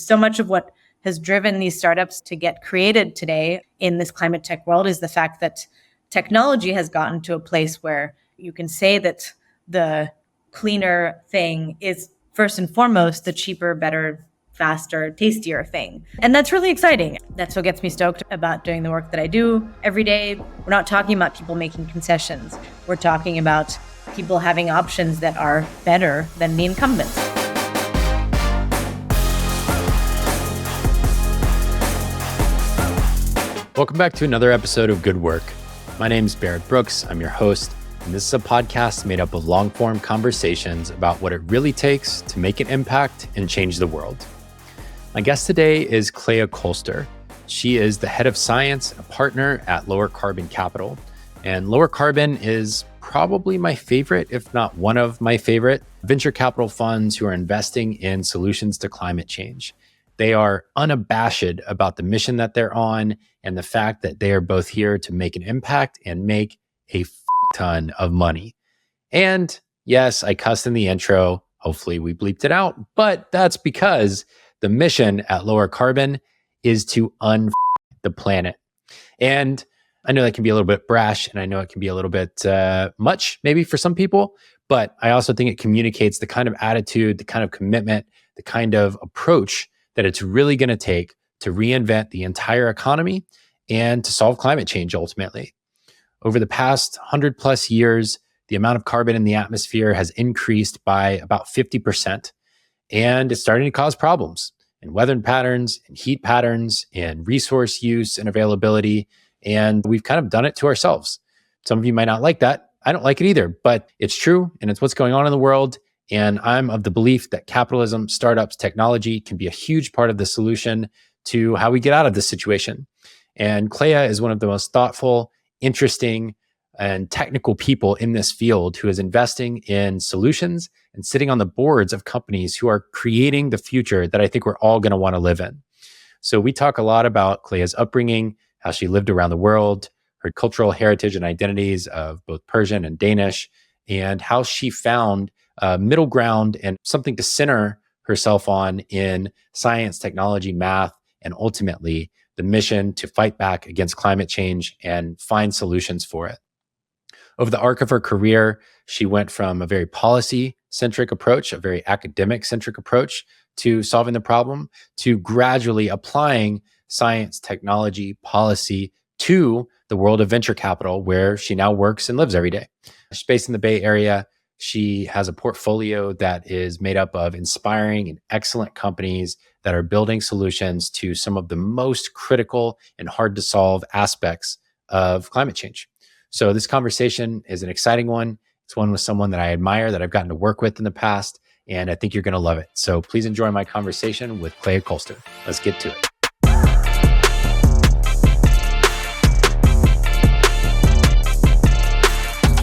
so much of what has driven these startups to get created today in this climate tech world is the fact that technology has gotten to a place where you can say that the cleaner thing is first and foremost the cheaper, better, faster, tastier thing. And that's really exciting. That's what gets me stoked about doing the work that I do every day. We're not talking about people making concessions. We're talking about people having options that are better than the incumbents. Welcome back to another episode of Good Work. My name is Barrett Brooks. I'm your host, and this is a podcast made up of long-form conversations about what it really takes to make an impact and change the world. My guest today is Clea Kolster. She is the head of science, a partner at Lowercarbon Capital. And Lowercarbon is probably my favorite, if not one of my favorite, venture capital funds who are investing in solutions to climate change. They are unabashed about the mission that they're on and the fact that they are both here to make an impact and make a ton of money. And yes, I cussed in the intro. Hopefully we bleeped it out, but that's because the mission at Lowercarbon is to the planet. And I know that can be a little bit brash, and I know it can be a little bit much maybe for some people, but I also think it communicates the kind of attitude, the kind of commitment, the kind of approach that it's really going to take to reinvent the entire economy and to solve climate change ultimately. Over the past 100 plus years, the amount of carbon in the atmosphere has increased by about 50%, and it's starting to cause problems in weather patterns, in heat patterns, in resource use and availability, and we've kind of done it to ourselves. Some of you might not like that. I don't like it either, but it's true, and it's what's going on in the world. And I'm of the belief that capitalism, startups, technology can be a huge part of the solution to how we get out of this situation. And Clea is one of the most thoughtful, interesting, and technical people in this field who is investing in solutions and sitting on the boards of companies who are creating the future that I think we're all going to want to live in. So we talk a lot about Clea's upbringing, how she lived around the world, her cultural heritage and identities of both Persian and Danish, and how she found middle ground and something to center herself on in science, technology, math, and ultimately the mission to fight back against climate change and find solutions for it. Over the arc of her career, she went from a very policy-centric approach, a very academic-centric approach to solving the problem, to gradually applying science, technology, policy to the world of venture capital, where she now works and lives every day. She's based in the Bay Area. She has a portfolio that is made up of inspiring and excellent companies that are building solutions to some of the most critical and hard to solve aspects of climate change. So this conversation is an exciting one. It's one with someone that I admire, that I've gotten to work with in the past, and I think you're going to love it. So please enjoy my conversation with Clea Kolster. Let's get to it.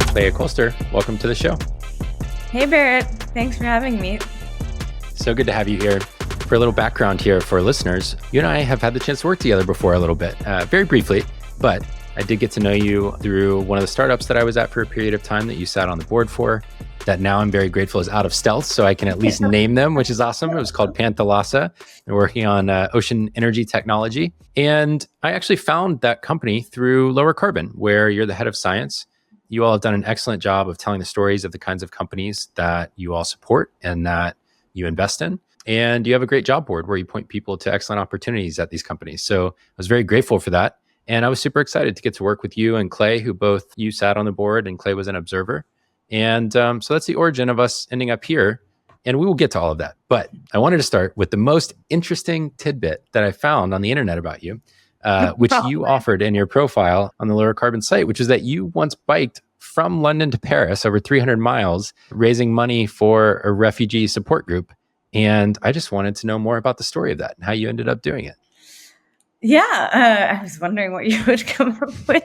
Clea Kolster, welcome to the show. Hey, Barrett. Thanks for having me. So good to have you here. For a little background here for listeners, you and I have had the chance to work together before a little bit, very briefly, but I did get to know you through one of the startups that I was at for a period of time that you sat on the board for, that now I'm very grateful is out of stealth, so I can at least name them, which is awesome. It was called Panthalassa. They're working on ocean energy technology. And I actually found that company through Lowercarbon, where you're the head of science. You all have done an excellent job of telling the stories of the kinds of companies that you all support and that you invest in. And you have a great job board where you point people to excellent opportunities at these companies. So I was very grateful for that. And I was super excited to get to work with you and Clea, who both you sat on the board and Clea was an observer. And so that's the origin of us ending up here. And we will get to all of that. But I wanted to start with the most interesting tidbit that I found on the internet about you. Which you offered in your profile on the Lowercarbon site, which is that you once biked from London to Paris over 300 miles, raising money for a refugee support group. And I just wanted to know more about the story of that and how you ended up doing it. Yeah, I was wondering what you would come up with.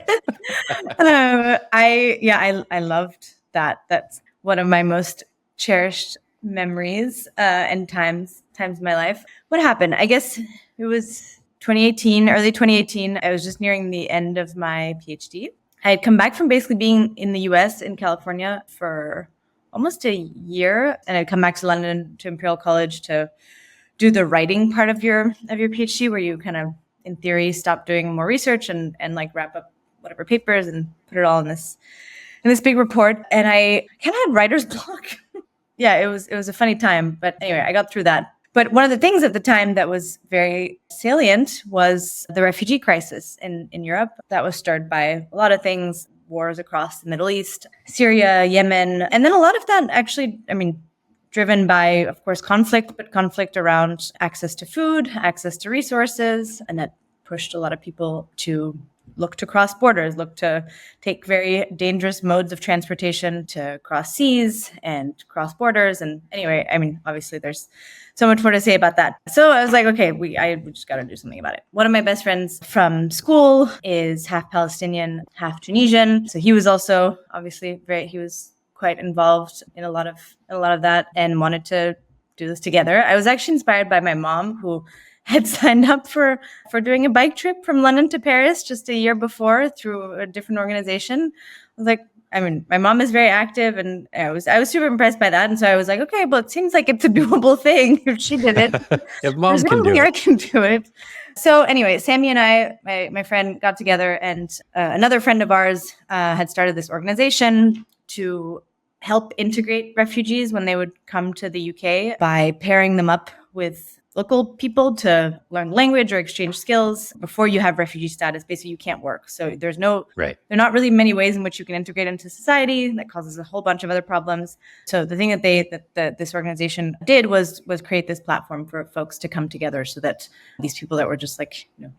I loved that. That's one of my most cherished memories and times in my life. What happened? I guess it was early 2018, I was just nearing the end of my PhD. I had come back from basically being in the US in California for almost a year, and I'd come back to London to Imperial College to do the writing part of your PhD, where you kind of, in theory, stop doing more research and like wrap up whatever papers and put it all in this big report. And I kind of had writer's block. Yeah, it was a funny time, but anyway, I got through that. But one of the things at the time that was very salient was the refugee crisis in Europe that was stirred by a lot of things, wars across the Middle East, Syria, Yemen, and then a lot of that actually, driven by, of course, conflict, but conflict around access to food, access to resources, and that pushed a lot of people to look to cross borders, look to take very dangerous modes of transportation to cross seas and cross borders. And anyway, obviously there's so much more to say about that. So I was like, okay, we just got to do something about it. One of my best friends from school is half Palestinian, half Tunisian. So he was also obviously he was quite involved in a lot of that and wanted to do this together. I was actually inspired by my mom, who had signed up for doing a bike trip from London to Paris just a year before through a different organization. I was like, my mom is very active, and I was super impressed by that. And so I was like, okay, well, it seems like it's a doable thing if she did it. If mom can do it, I can do it. So anyway, Sammy and I, my friend, got together, and another friend of ours had started this organization to help integrate refugees when they would come to the UK by pairing them up with local people to learn language or exchange skills. Before you have refugee status, basically you can't work. So there are not really many ways in which you can integrate into society. That causes a whole bunch of other problems. So the thing that this organization did was create this platform for folks to come together, so that these people that were just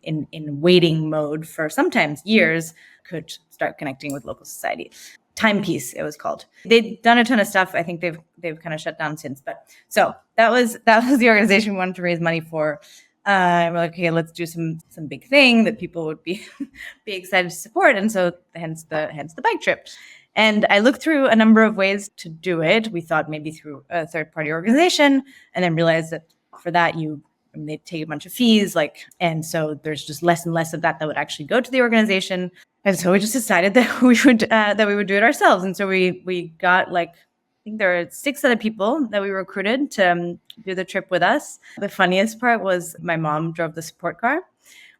in waiting mode for sometimes years could start connecting with local society. Timepiece, it was called. They'd done a ton of stuff. I think they've kind of shut down since. But so that was the organization we wanted to raise money for. We're like, okay, let's do some big thing that people would be excited to support. And so hence the bike trip. And I looked through a number of ways to do it. We thought maybe through a third-party organization, and then realized that for that they take a bunch of fees, and so there's just less and less of that would actually go to the organization. And so we just decided that we would do it ourselves. And so we got I think there are 6 other people that we recruited to do the trip with us. The funniest part was my mom drove the support car,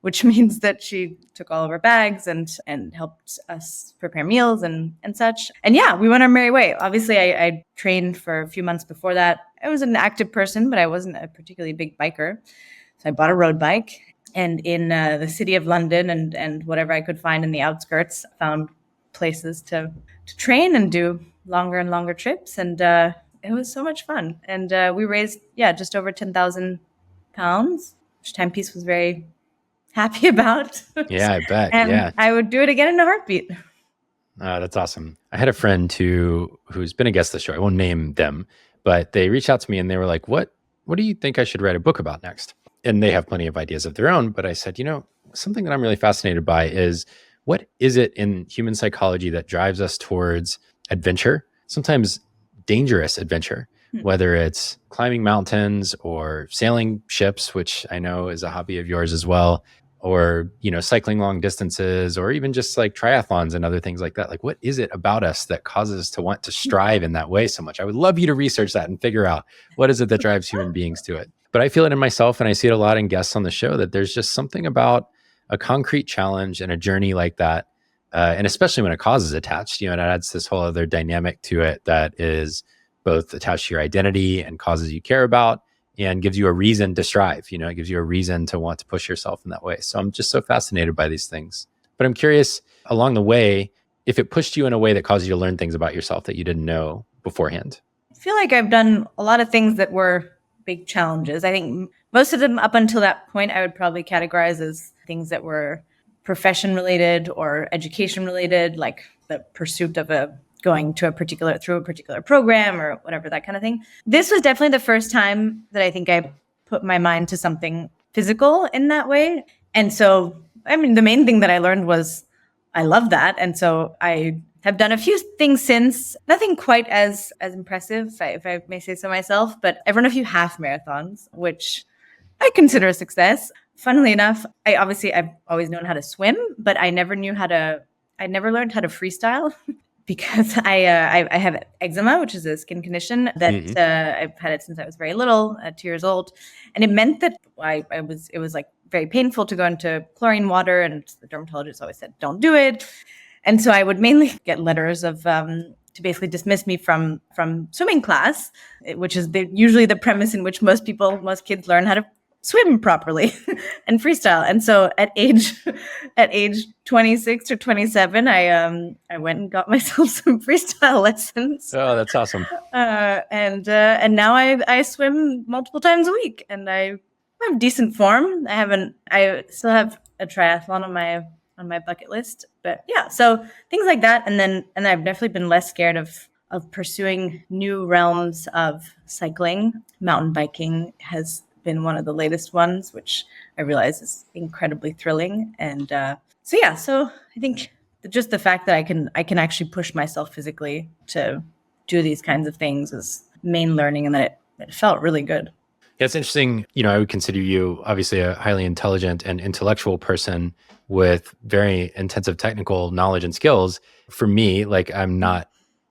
which means that she took all of our bags and helped us prepare meals and such. And yeah, we went our merry way. Obviously, I trained for a few months before that. I was an active person, but I wasn't a particularly big biker. So I bought a road bike. And in the city of London and whatever I could find in the outskirts, found places to train and do longer and longer trips. And it was so much fun. And we raised, just over £10,000, which Timepiece was very happy about. Yeah, I bet. And I would do it again in a heartbeat. That's awesome. I had a friend who's been a guest of the show. I won't name them, but they reached out to me and they were like, what do you think I should write a book about next? And they have plenty of ideas of their own. But I said, something that I'm really fascinated by is, what is it in human psychology that drives us towards adventure, sometimes dangerous adventure, whether it's climbing mountains or sailing ships, which I know is a hobby of yours as well, or, cycling long distances, or even just triathlons and other things like that. What is it about us that causes us to want to strive in that way so much? I would love you to research that and figure out what is it that drives human beings to it. But I feel it in myself, and I see it a lot in guests on the show, that there's just something about a concrete challenge and a journey like that. And especially when a cause is attached, it adds this whole other dynamic to it that is both attached to your identity and causes you care about, and gives you a reason to strive. It gives you a reason to want to push yourself in that way. So I'm just so fascinated by these things. But I'm curious, along the way, if it pushed you in a way that caused you to learn things about yourself that you didn't know beforehand. I feel like I've done a lot of things that were big challenges. I think most of them up until that point, I would probably categorize as things that were profession related or education related, like the pursuit of going to through a particular program or whatever, that kind of thing. This was definitely the first time that I think I put my mind to something physical in that way. And so, the main thing that I learned was I love that. And so I have done a few things since, nothing quite as impressive, if I may say so myself, but I've run a few half marathons, which I consider a success. Funnily enough, I've always known how to swim, but I never learned how to freestyle. because I have eczema, which is a skin condition that I've had it since I was very little, 2 years old, and it meant that it was like very painful to go into chlorine water, and the dermatologist always said don't do it, and so I would mainly get letters of to basically dismiss me from swimming class, which is usually the premise in which most kids learn how to swim properly and freestyle. And so at age 26 or 27, I went and got myself some freestyle lessons. Oh, that's awesome. And now I swim multiple times a week, and I have decent form. I still have a triathlon on my bucket list, but yeah, so things like that. And I've definitely been less scared of pursuing new realms of cycling. Mountain biking has been one of the latest ones, which I realize is incredibly thrilling. And so I think just the fact that I can actually push myself physically to do these kinds of things is main learning, and that it felt really good. Yeah, it's interesting. I would consider you obviously a highly intelligent and intellectual person with very intensive technical knowledge and skills. For me, like, I'm not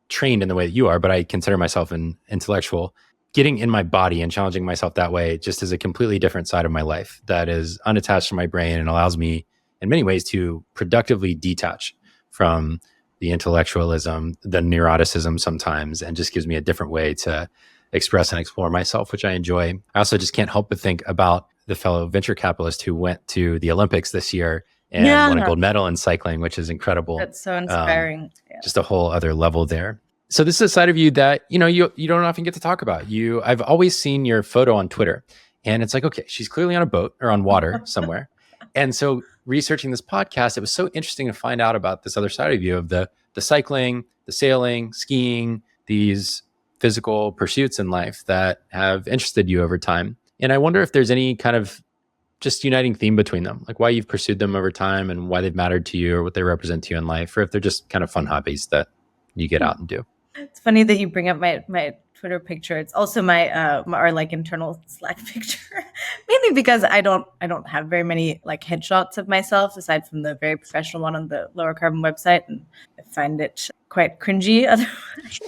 trained in the way that you are, but I consider myself an intellectual. Getting in my body and challenging myself that way just is a completely different side of my life that is unattached to my brain and allows me in many ways to productively detach from the intellectualism, the neuroticism sometimes, and just gives me a different way to express and explore myself, which I enjoy. I also just can't help but think about the fellow venture capitalist who went to the Olympics this year and won a gold medal in cycling, which is incredible. That's so inspiring. Just a whole other level there. So this is a side of you that, you don't often get to talk about. I've always seen your photo on Twitter, and it's like, okay, she's clearly on a boat or on water somewhere. And so researching this podcast, it was so interesting to find out about this other side of you, of the cycling, the sailing, skiing, these physical pursuits in life that have interested you over time. And I wonder if there's any kind of just uniting theme between them, like why you've pursued them over time and why they've mattered to you or what they represent to you in life, or if they're just kind of fun hobbies that you get out and do. It's funny that you bring up my Twitter picture. It's also my our like internal Slack picture, mainly because I don't have very many like headshots of myself aside from the very professional one on the Lowercarbon website, and I find it quite cringy otherwise.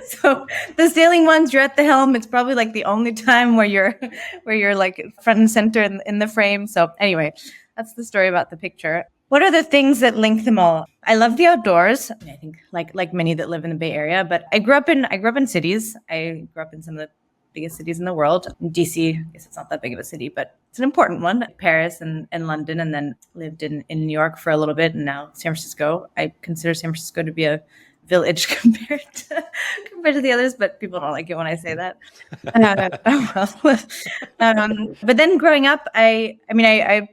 So the sailing ones, you're at the helm. It's probably like the only time where you're like front and center in the frame. So anyway, that's the story about the picture. What are the things that link them all? I love the outdoors. I think like many that live in the Bay Area, but I grew up in cities. I grew up in some of the biggest cities in the world. In DC, I guess it's not that big of a city, but it's an important one. Paris and London, and then lived in New York for a little bit, and now San Francisco. I consider San Francisco to be a village compared to the others, but people don't like it when I say that. But then growing up, I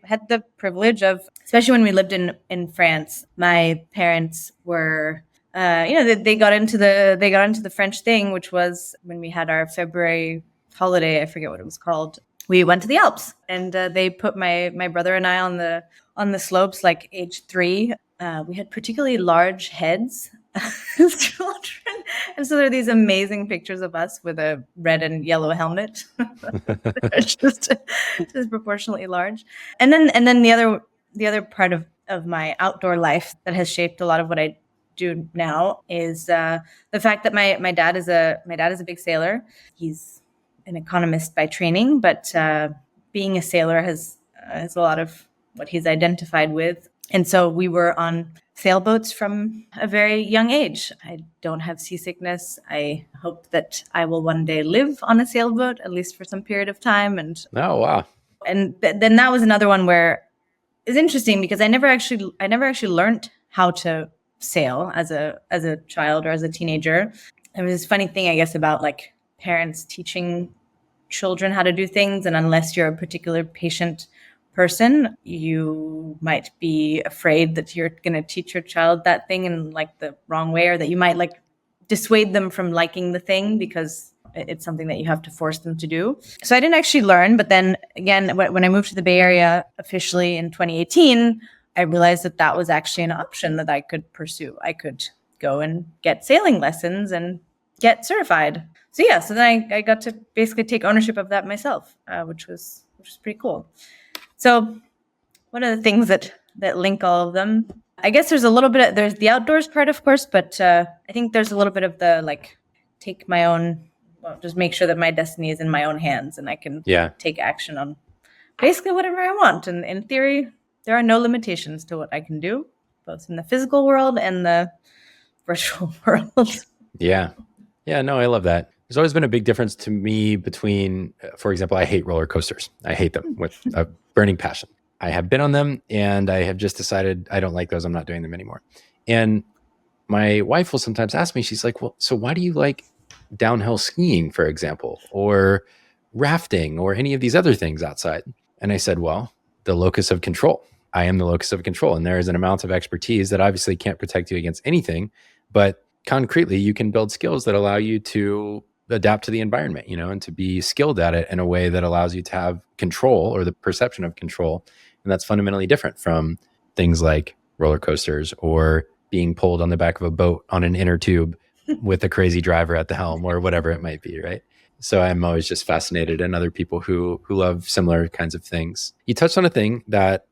had the privilege of, especially when we lived in France, my parents were, they got into the French thing, which was when we had our February holiday. I forget what it was called. We went to the Alps, and they put my brother and I on the slopes, like age 3. We had particularly large heads as children, and so there are these amazing pictures of us with a red and yellow helmet. They're just disproportionately large. And then the other part of my outdoor life that has shaped a lot of what I do now is the fact that my dad is a big sailor. He's an economist by training, but being a sailor has a lot of what he's identified with. And so we were on sailboats from a very young age. I don't have seasickness. I hope that I will one day live on a sailboat, at least for some period of time. And oh, wow. And then that was another one where it's interesting because I never actually learned how to sail as a child or as a teenager. There was this funny thing, I guess, about like parents teaching children how to do things, and unless you're a particular patient person, you might be afraid that you're going to teach your child that thing in like the wrong way, or that you might like dissuade them from liking the thing because it's something that you have to force them to do. So I didn't actually learn. But then again, when I moved to the Bay Area officially in 2018, I realized that was actually an option that I could pursue. I could go and get sailing lessons and get certified. So then I got to basically take ownership of that myself, which was pretty cool. So what are the things that link all of them? I guess there's a little bit of, there's the outdoors part, of course, but I think there's a little bit of the like take my own, well, just make sure that my destiny is in my own hands and I can take action on basically whatever I want. And in theory, there are no limitations to what I can do, both in the physical world and the virtual world. Yeah. Yeah, no, I love that. There's always been a big difference to me between, for example, I hate roller coasters. I hate them with a burning passion. I have been on them and I have just decided I don't like those. I'm not doing them anymore. And my wife will sometimes ask me, she's like, well, so why do you like downhill skiing, for example, or rafting or any of these other things outside? And I said, well, the locus of control. I am the locus of control. And there is an amount of expertise that obviously can't protect you against anything, but concretely, you can build skills that allow you to adapt to the environment, and to be skilled at it in a way that allows you to have control or the perception of control. And that's fundamentally different from things like roller coasters or being pulled on the back of a boat on an inner tube with a crazy driver at the helm or whatever it might be, right? So I'm always just fascinated in other people who love similar kinds of things. You touched on a thing that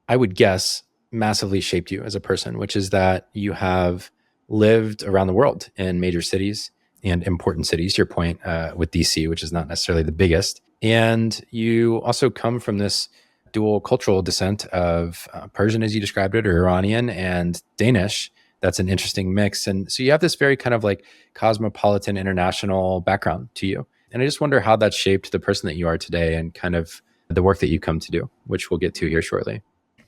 I would guess massively shaped you as a person, which is that you have lived around the world in major cities and important cities, to your point, with DC, which is not necessarily the biggest. And you also come from this dual cultural descent of Persian, as you described it, or Iranian, and Danish. That's an interesting mix. And so you have this very kind of like cosmopolitan international background to you. And I just wonder how that shaped the person that you are today and kind of the work that you come to do, which we'll get to here shortly.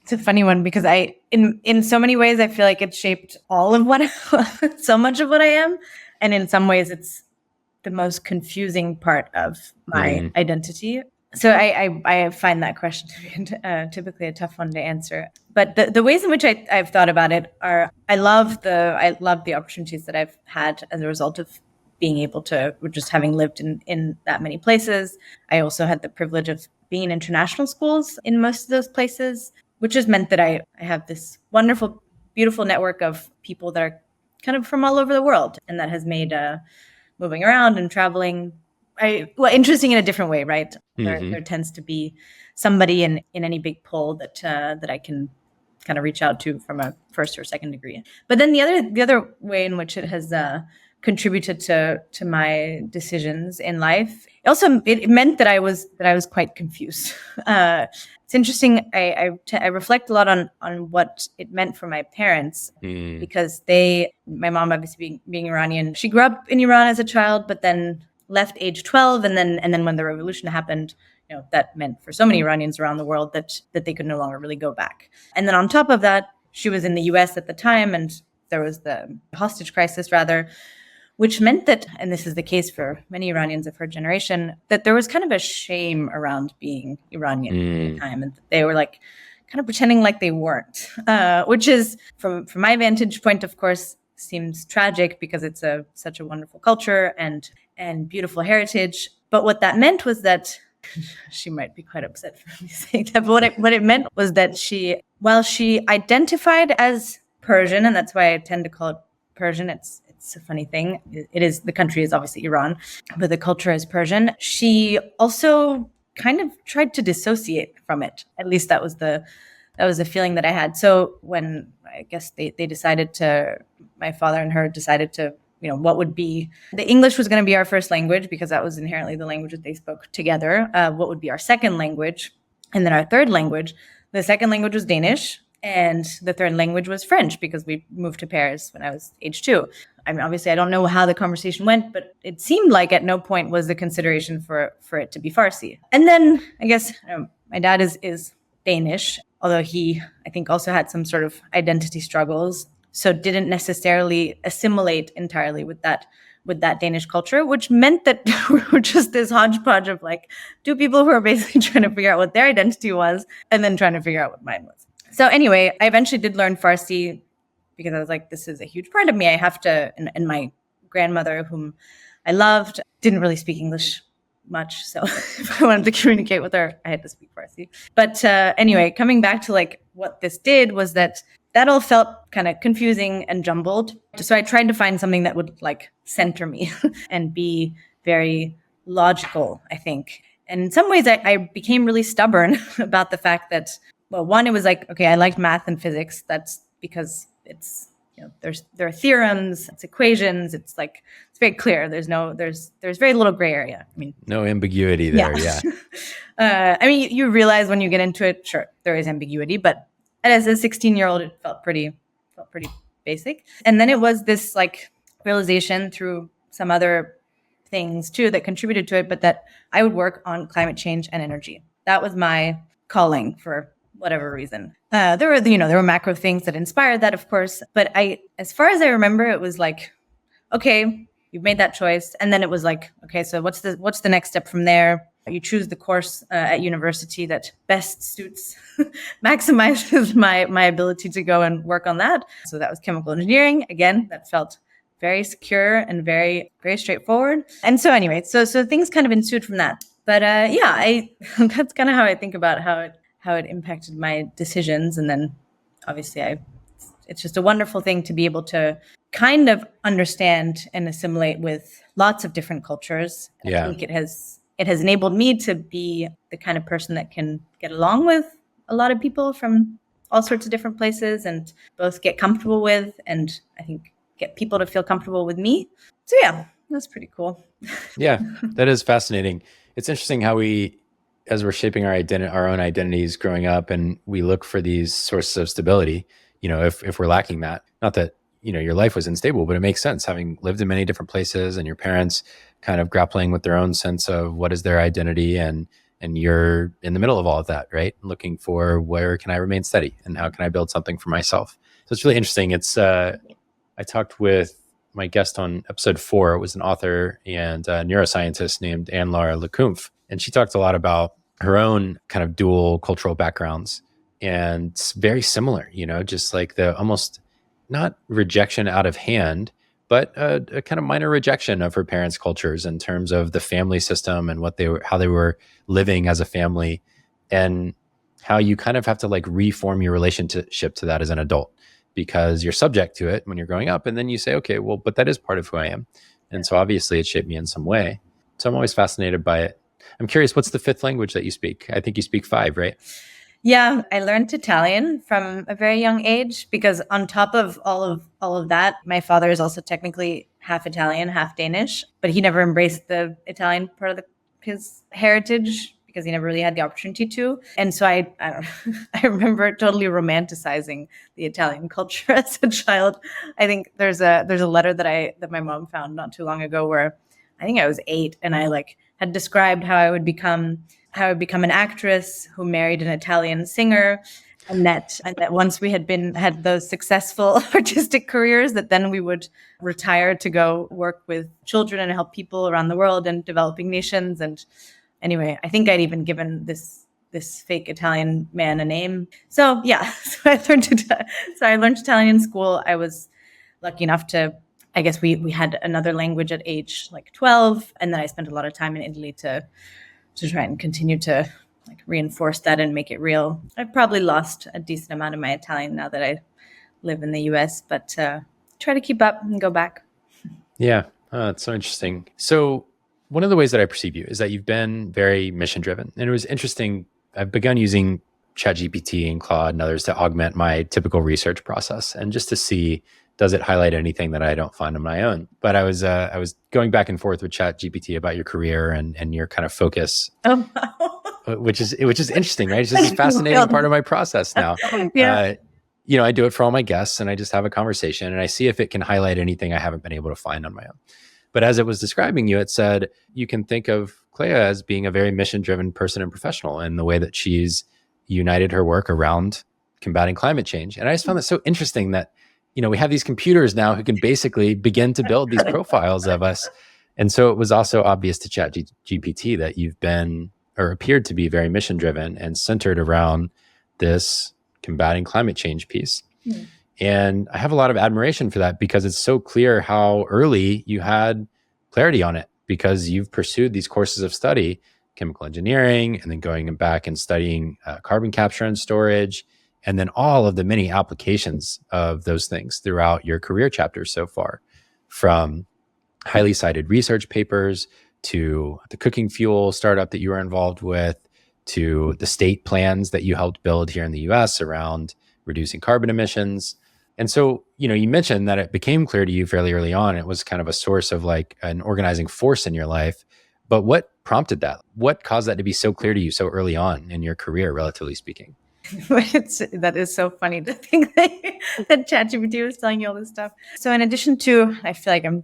It's a funny one because in so many ways, I feel like it shaped all of what, so much of what I am. And in some ways, it's the most confusing part of my identity. So I find that question to be typically a tough one to answer. But the ways in which I've thought about it are, I love the opportunities that I've had as a result of being able to, just having lived in that many places. I also had the privilege of being in international schools in most of those places, which has meant that I have this wonderful, beautiful network of people that are kind of from all over the world. And that has made moving around and traveling interesting in a different way, right? There tends to be somebody in any big poll that I can kind of reach out to from a first or second degree. But then the other way in which it has contributed to my decisions in life, it meant that I was quite confused. It's interesting. I reflect a lot on what it meant for my parents because my mom obviously being Iranian, she grew up in Iran as a child, but then left age 12, and then when the revolution happened, that meant for so many Iranians around the world that they could no longer really go back. And then on top of that, she was in the US at the time, and there was the hostage crisis rather, which meant that, and this is the case for many Iranians of her generation, that there was kind of a shame around being Iranian at the time, and they were like kind of pretending like they weren't, which is from my vantage point, of course, seems tragic because it's such a wonderful culture and beautiful heritage. But what that meant was that she might be quite upset for me saying that. But what it meant was that while she identified as Persian, and that's why I tend to call it Persian, it's a funny thing. The country is obviously Iran, but the culture is Persian. She also kind of tried to dissociate from it. At least that was the feeling that I had. So when I guess they decided my father and her decided to, what would be, the English was going to be our first language because that was inherently the language that they spoke together. What would be our second language? And then our third language. The second language was Danish. And the third language was French because we moved to Paris when I was age 2. I mean, obviously, I don't know how the conversation went, but it seemed like at no point was the consideration for it to be Farsi. And then I guess my dad is Danish, although he, I think, also had some sort of identity struggles. So didn't necessarily assimilate entirely with that Danish culture, which meant that we were just this hodgepodge of like two people who are basically trying to figure out what their identity was and then trying to figure out what mine was. So anyway, I eventually did learn Farsi because I was like, this is a huge part of me. I have to, and my grandmother, whom I loved, didn't really speak English much. So if I wanted to communicate with her, I had to speak Farsi. But anyway, coming back to like what this did was that all felt kind of confusing and jumbled. So I tried to find something that would like center me and be very logical, I think. And in some ways, I became really stubborn about the fact that, well, one, it was like, okay, I liked math and physics. That's because it's, there are theorems, it's equations, it's very clear. There's very little gray area. I mean, no ambiguity there. Yeah. I mean, you realize when you get into it, sure, there is ambiguity, but as a 16-year-old, it felt pretty basic. And then it was this realization through some other things too that contributed to it, but that I would work on climate change and energy. That was my calling for whatever reason. There were macro things that inspired that, of course, but as far as I remember, it was okay, you've made that choice. And then it was okay, so what's the next step from there? You choose the course at university that best suits, maximizes my ability to go and work on that. So that was chemical engineering. Again, that felt very secure and very, very straightforward. And so anyway, so things kind of ensued from that. But that's kind of how I think about how it impacted my decisions. And then obviously it's just a wonderful thing to be able to kind of understand and assimilate with lots of different cultures. Yeah. I think it has enabled me to be the kind of person that can get along with a lot of people from all sorts of different places and both get comfortable with, and I think get people to feel comfortable with me. So yeah, that's pretty cool. Yeah, that is fascinating. It's interesting how as we're shaping our own identities growing up, and we look for these sources of stability, if we're lacking that, not that, your life was unstable, but it makes sense having lived in many different places and your parents kind of grappling with their own sense of what is their identity, and you're in the middle of all of that, right? Looking for where can I remain steady and how can I build something for myself. So it's really interesting. It's, I talked with my guest on episode 4. It was an author and a neuroscientist named Anne-Laure Lecomte. And she talked a lot about her own kind of dual cultural backgrounds, and it's very similar, just like the almost not rejection out of hand, but a kind of minor rejection of her parents' cultures in terms of the family system and how they were living as a family, and how you kind of have to reform your relationship to that as an adult, because you're subject to it when you're growing up. And then you say, okay, well, but that is part of who I am. And so obviously it shaped me in some way. So I'm always fascinated by it. I'm curious, what's the 5th language that you speak? I think you speak 5, right? Yeah, I learned Italian from a very young age because on top of all of that, my father is also technically half Italian, half Danish, but he never embraced the Italian part of his heritage because he never really had the opportunity to. And so I remember totally romanticizing the Italian culture as a child. I think there's a letter that my mom found not too long ago where I think I was 8, and I had described how I would become an actress who married an Italian singer, and that once we had those successful artistic careers, that then we would retire to go work with children and help people around the world and developing nations. And anyway, I think I'd even given this fake Italian man a name. So yeah, so I learned Italian in school. I was lucky enough to, I guess we had another language at age 12, and then I spent a lot of time in Italy to try and continue to reinforce that and make it real. I've probably lost a decent amount of my Italian now that I live in the US, but try to keep up and go back. Yeah, it's so interesting. So one of the ways that I perceive you is that you've been very mission driven. And it was interesting. I've begun using ChatGPT and Claude and others to augment my typical research process, and just to see, does it highlight anything that I don't find on my own? But I was going back and forth with ChatGPT about your career and your kind of focus, which is interesting, right? It's just a fascinating part of my process now. Yeah. I do it for all my guests, and I just have a conversation, and I see if it can highlight anything I haven't been able to find on my own. But as it was describing you, it said you can think of Clea as being a very mission-driven person and professional in the way that she's united her work around combating climate change. And I just found that so interesting that we have these computers now who can basically begin to build these profiles of us. And so it was also obvious to ChatGPT that you've been, or appeared to be, very mission driven and centered around this combating climate change piece. Mm. And I have a lot of admiration for that, because it's so clear how early you had clarity on it, because you've pursued these courses of study, chemical engineering, and then going back and studying carbon capture and storage, and then all of the many applications of those things throughout your career chapters so far, from highly cited research papers to the cooking fuel startup that you were involved with, to the state plans that you helped build here in the US around reducing carbon emissions. And so, you mentioned that it became clear to you fairly early on. It was kind of a source of like an organizing force in your life. But what prompted that? What caused that to be so clear to you so early on in your career, relatively speaking? That is so funny to think that ChatGPT was telling you all this stuff. So in addition to, I feel like I'm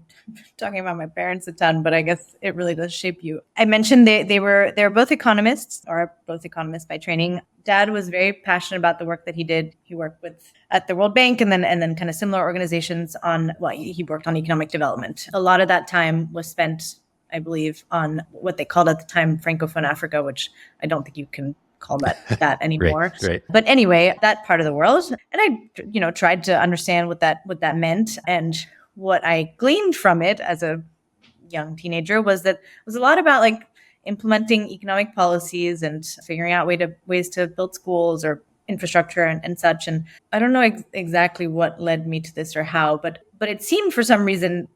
talking about my parents a ton, but I guess it really does shape you. I mentioned they were both economists, or are both economists by training. Dad was very passionate about the work that he did. He worked at the World Bank and then kind of similar organizations on, well, he worked on economic development. A lot of that time was spent, I believe, on what they called at the time Francophone Africa, which I don't think you can call that anymore. Right. But anyway, that part of the world. And I, tried to understand what that meant. And what I gleaned from it as a young teenager was that it was a lot about like implementing economic policies and figuring out ways to build schools or infrastructure and such. And I don't know exactly what led me to this or how, but it seemed for some reason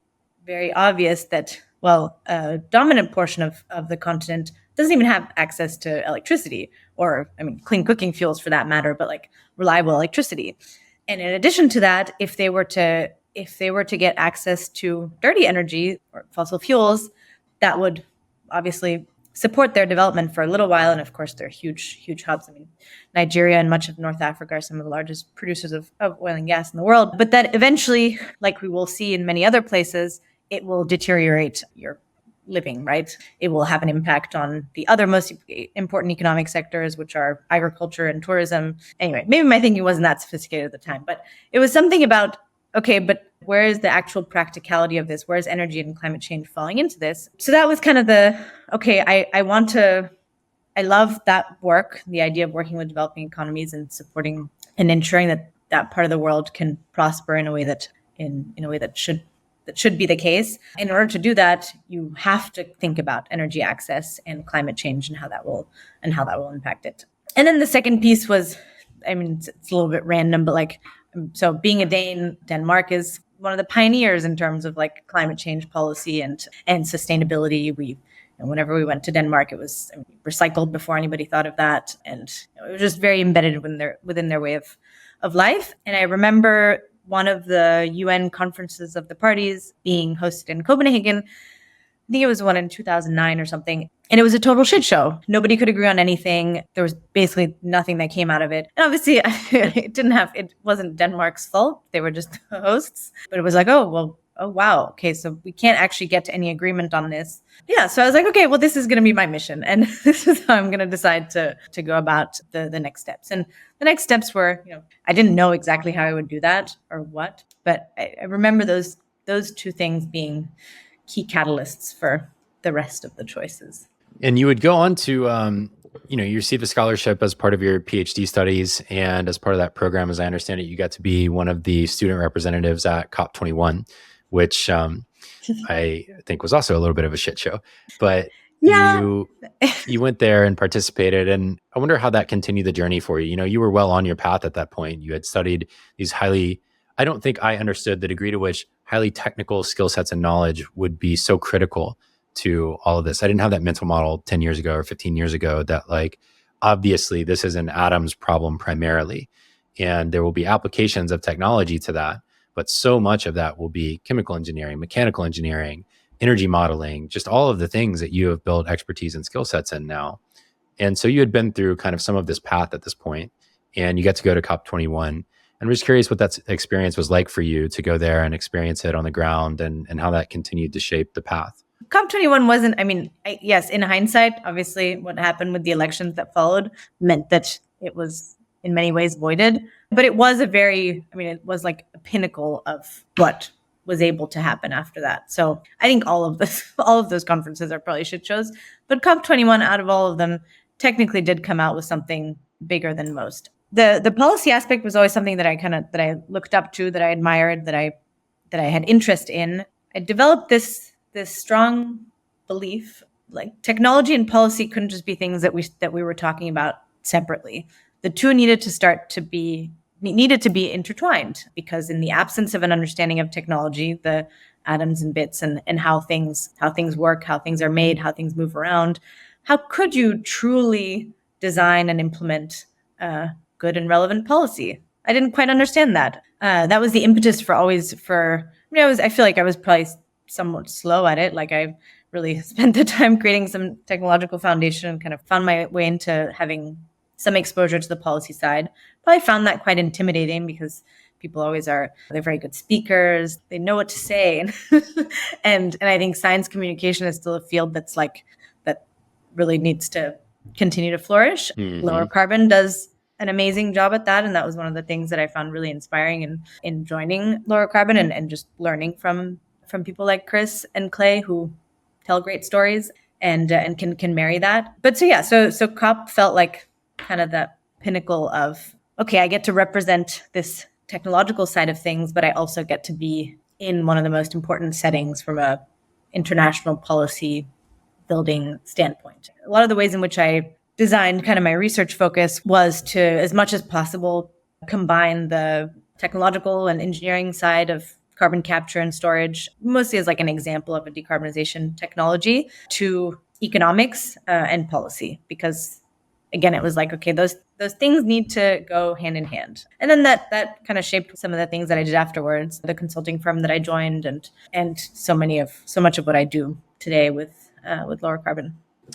very obvious that, well, a dominant portion of the continent doesn't even have access to electricity, or clean cooking fuels for that matter, but like reliable electricity. And in addition to that, if they were to get access to dirty energy or fossil fuels, that would obviously support their development for a little while. And of course, they're huge hubs. Nigeria and much of North Africa are some of the largest producers of oil and gas in the world. But that eventually, like we will see in many other places, it will deteriorate your living, right? It will have an impact on the other most important economic sectors, which are agriculture and tourism. Anyway, maybe my thinking wasn't that sophisticated at the time, but it was something about, okay, but where is the actual practicality of this? Where is energy and climate change falling into this? So that was kind of I love that work, the idea of working with developing economies and supporting and ensuring that part of the world can prosper in a way that should be the case. In order to do that, you have to think about energy access and climate change and how that will impact it. And then the second piece was, it's a little bit random, but so being a Dane, Denmark is one of the pioneers in terms of like climate change policy and sustainability. Whenever we went to Denmark, it was recycled before anybody thought of that. And it was just very embedded within their way of life. And I remember one of the UN conferences of the parties being hosted in Copenhagen. I think it was one in 2009 or something. And it was a total shit show. Nobody could agree on anything. There was basically nothing that came out of it. And obviously it wasn't Denmark's fault. They were just the hosts. But it was like, oh wow. Okay, so we can't actually get to any agreement on this. Yeah, so I was like, okay, well, this is going to be my mission. And this is how I'm going to decide to go about the next steps. And the next steps were, I didn't know exactly how I would do that or what, but I remember those two things being key catalysts for the rest of the choices. And you would go on to, you received a scholarship as part of your PhD studies. And as part of that program, as I understand it, you got to be one of the student representatives at COP21, which I think was also a little bit of a shit show. But yeah. You went there and participated. And I wonder how that continued the journey for you. You were well on your path at that point. You had studied these I don't think I understood the degree to which highly technical skill sets and knowledge would be so critical to all of this. I didn't have that mental model 10 years ago or 15 years ago that obviously this is an atoms problem primarily, and there will be applications of technology to that. But so much of that will be chemical engineering, mechanical engineering, energy modeling, just all of the things that you have built expertise and skill sets in now. And so you had been through kind of some of this path at this point, and you get to go to COP21. And I'm just curious what that experience was like for you to go there and experience it on the ground, and how that continued to shape the path. COP21 wasn't, yes, in hindsight, obviously what happened with the elections that followed meant that it was in many ways voided. But it was it was like a pinnacle of what was able to happen after that. So I think all of those conferences are probably shit shows. But COP21, out of all of them, technically did come out with something bigger than most. The policy aspect was always something that I looked up to, that I admired, that I had interest in. I developed this strong belief, like technology and policy couldn't just be things that we were talking about separately. The two needed to be intertwined, because in the absence of an understanding of technology, the atoms and bits and how things work, how things are made, how things move around, how could you truly design and implement good and relevant policy? I didn't quite understand that. That was the impetus for I feel like I was probably somewhat slow at it. Like I really spent the time creating some technological foundation and kind of found my way into having some exposure to the policy side. Probably found that quite intimidating because people they're very good speakers. They know what to say. And I think science communication is still a field that really needs to continue to flourish. Mm-hmm. Lowercarbon does an amazing job at that. And that was one of the things that I found really inspiring in joining Lowercarbon and just learning from people like Chris and Clea who tell great stories and can marry that. But so COP felt like kind of the pinnacle of, okay, I get to represent this technological side of things, but I also get to be in one of the most important settings from a international policy building standpoint. A lot of the ways in which I designed kind of my research focus was to, as much as possible, combine the technological and engineering side of carbon capture and storage, mostly as like an example of a decarbonization technology, to economics and policy, because again, it was like, okay, those things need to go hand in hand. And then that kind of shaped some of the things that I did afterwards, the consulting firm that I joined and so much of what I do today with Lowercarbon.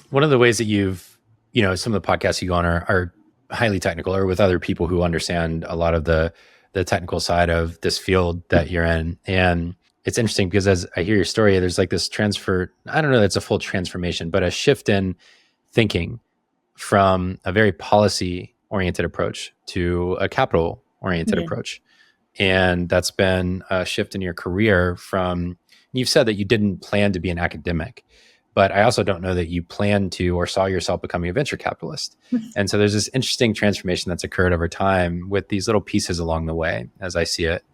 One of the ways that some of the podcasts you go on are highly technical, or with other people who understand a lot of the technical side of this field that you're in. And it's interesting because as I hear your story, there's like this transfer, I don't know that's a full transformation, but a shift in thinking from a very policy-oriented approach to a capital-oriented approach. And that's been a shift in your career you've said that you didn't plan to be an academic, but I also don't know that you planned to or saw yourself becoming a venture capitalist. And so there's this interesting transformation that's occurred over time with these little pieces along the way, as I see it.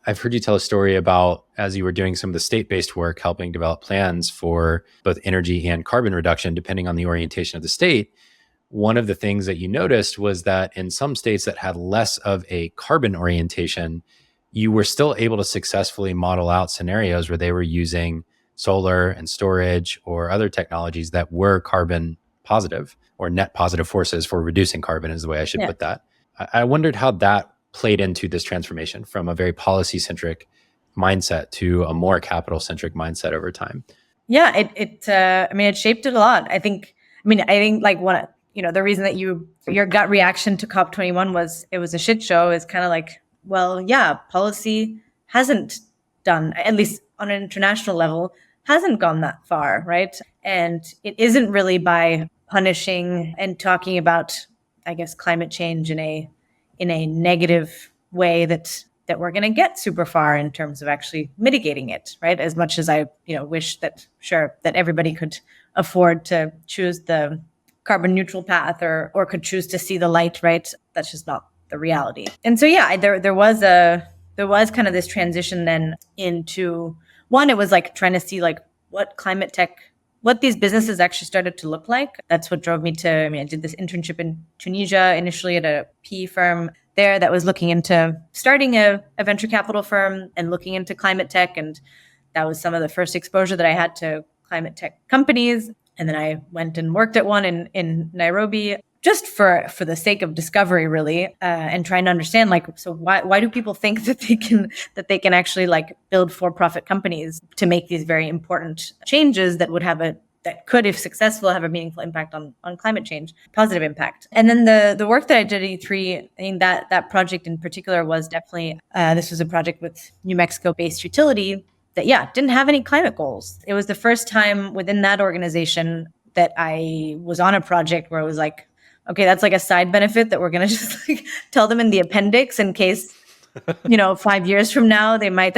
I've heard you tell a story about, as you were doing some of the state-based work, helping develop plans for both energy and carbon reduction, depending on the orientation of the state. One of the things that you noticed was that in some states that had less of a carbon orientation, you were still able to successfully model out scenarios where they were using solar and storage or other technologies that were carbon positive or net positive forces for reducing carbon is the way I should put that. I wondered how that played into this transformation from a very policy-centric mindset to a more capital-centric mindset over time. Yeah, it shaped it a lot. I think like the reason that your gut reaction to COP21 was it was a shit show is kind of like, well, yeah, policy hasn't done, at least on an international level, hasn't gone that far, right? And it isn't really by punishing and talking about, I guess, climate change in a negative way that we're going to get super far in terms of actually mitigating it, right? As much as I, wish that everybody could afford to choose the carbon neutral path or could choose to see the light, right? That's just not the reality. And so, there was kind of this transition then into one, it was like trying to see like what climate tech, what these businesses actually started to look like. That's what drove me to, I did this internship in Tunisia initially at a PE firm there that was looking into starting a venture capital firm and looking into climate tech. And that was some of the first exposure that I had to climate tech companies. And then I went and worked at one in Nairobi, just for the sake of discovery, really, and trying to understand, like, so why do people think that they can actually like build for-profit companies to make these very important changes that could, if successful, have a meaningful impact on climate change, positive impact. And then the work that I did at E3, I think that project in particular was definitely this was a project with New Mexico-based utility that didn't have any climate goals. It was the first time within that organization that I was on a project where it was like, okay, that's like a side benefit that we're going to just like tell them in the appendix in case, 5 years from now, they might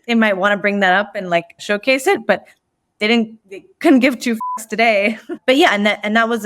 want to bring that up and like showcase it, but they couldn't give two fucks today. But and that was,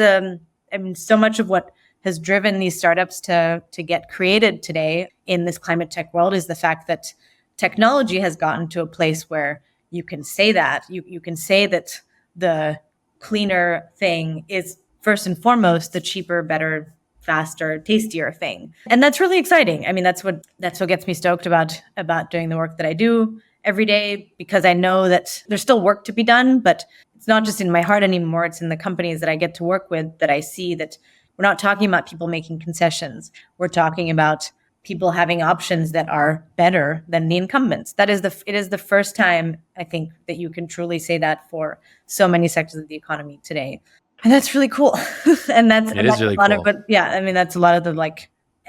so much of what has driven these startups to get created today in this climate tech world is the fact that technology has gotten to a place where you can say that, you can say that the cleaner thing is first and foremost the cheaper, better, faster, tastier thing. And that's really exciting. That's what gets me stoked about doing the work that I do every day, because I know that there's still work to be done, but it's not just in my heart anymore. It's in the companies that I get to work with that I see that we're not talking about people making concessions. We're talking about people having options that are better than the incumbents. It is the first time, I think, that you can truly say that for so many sectors of the economy today. And that's really cool. It is really cool. But yeah, I mean, that's a lot of the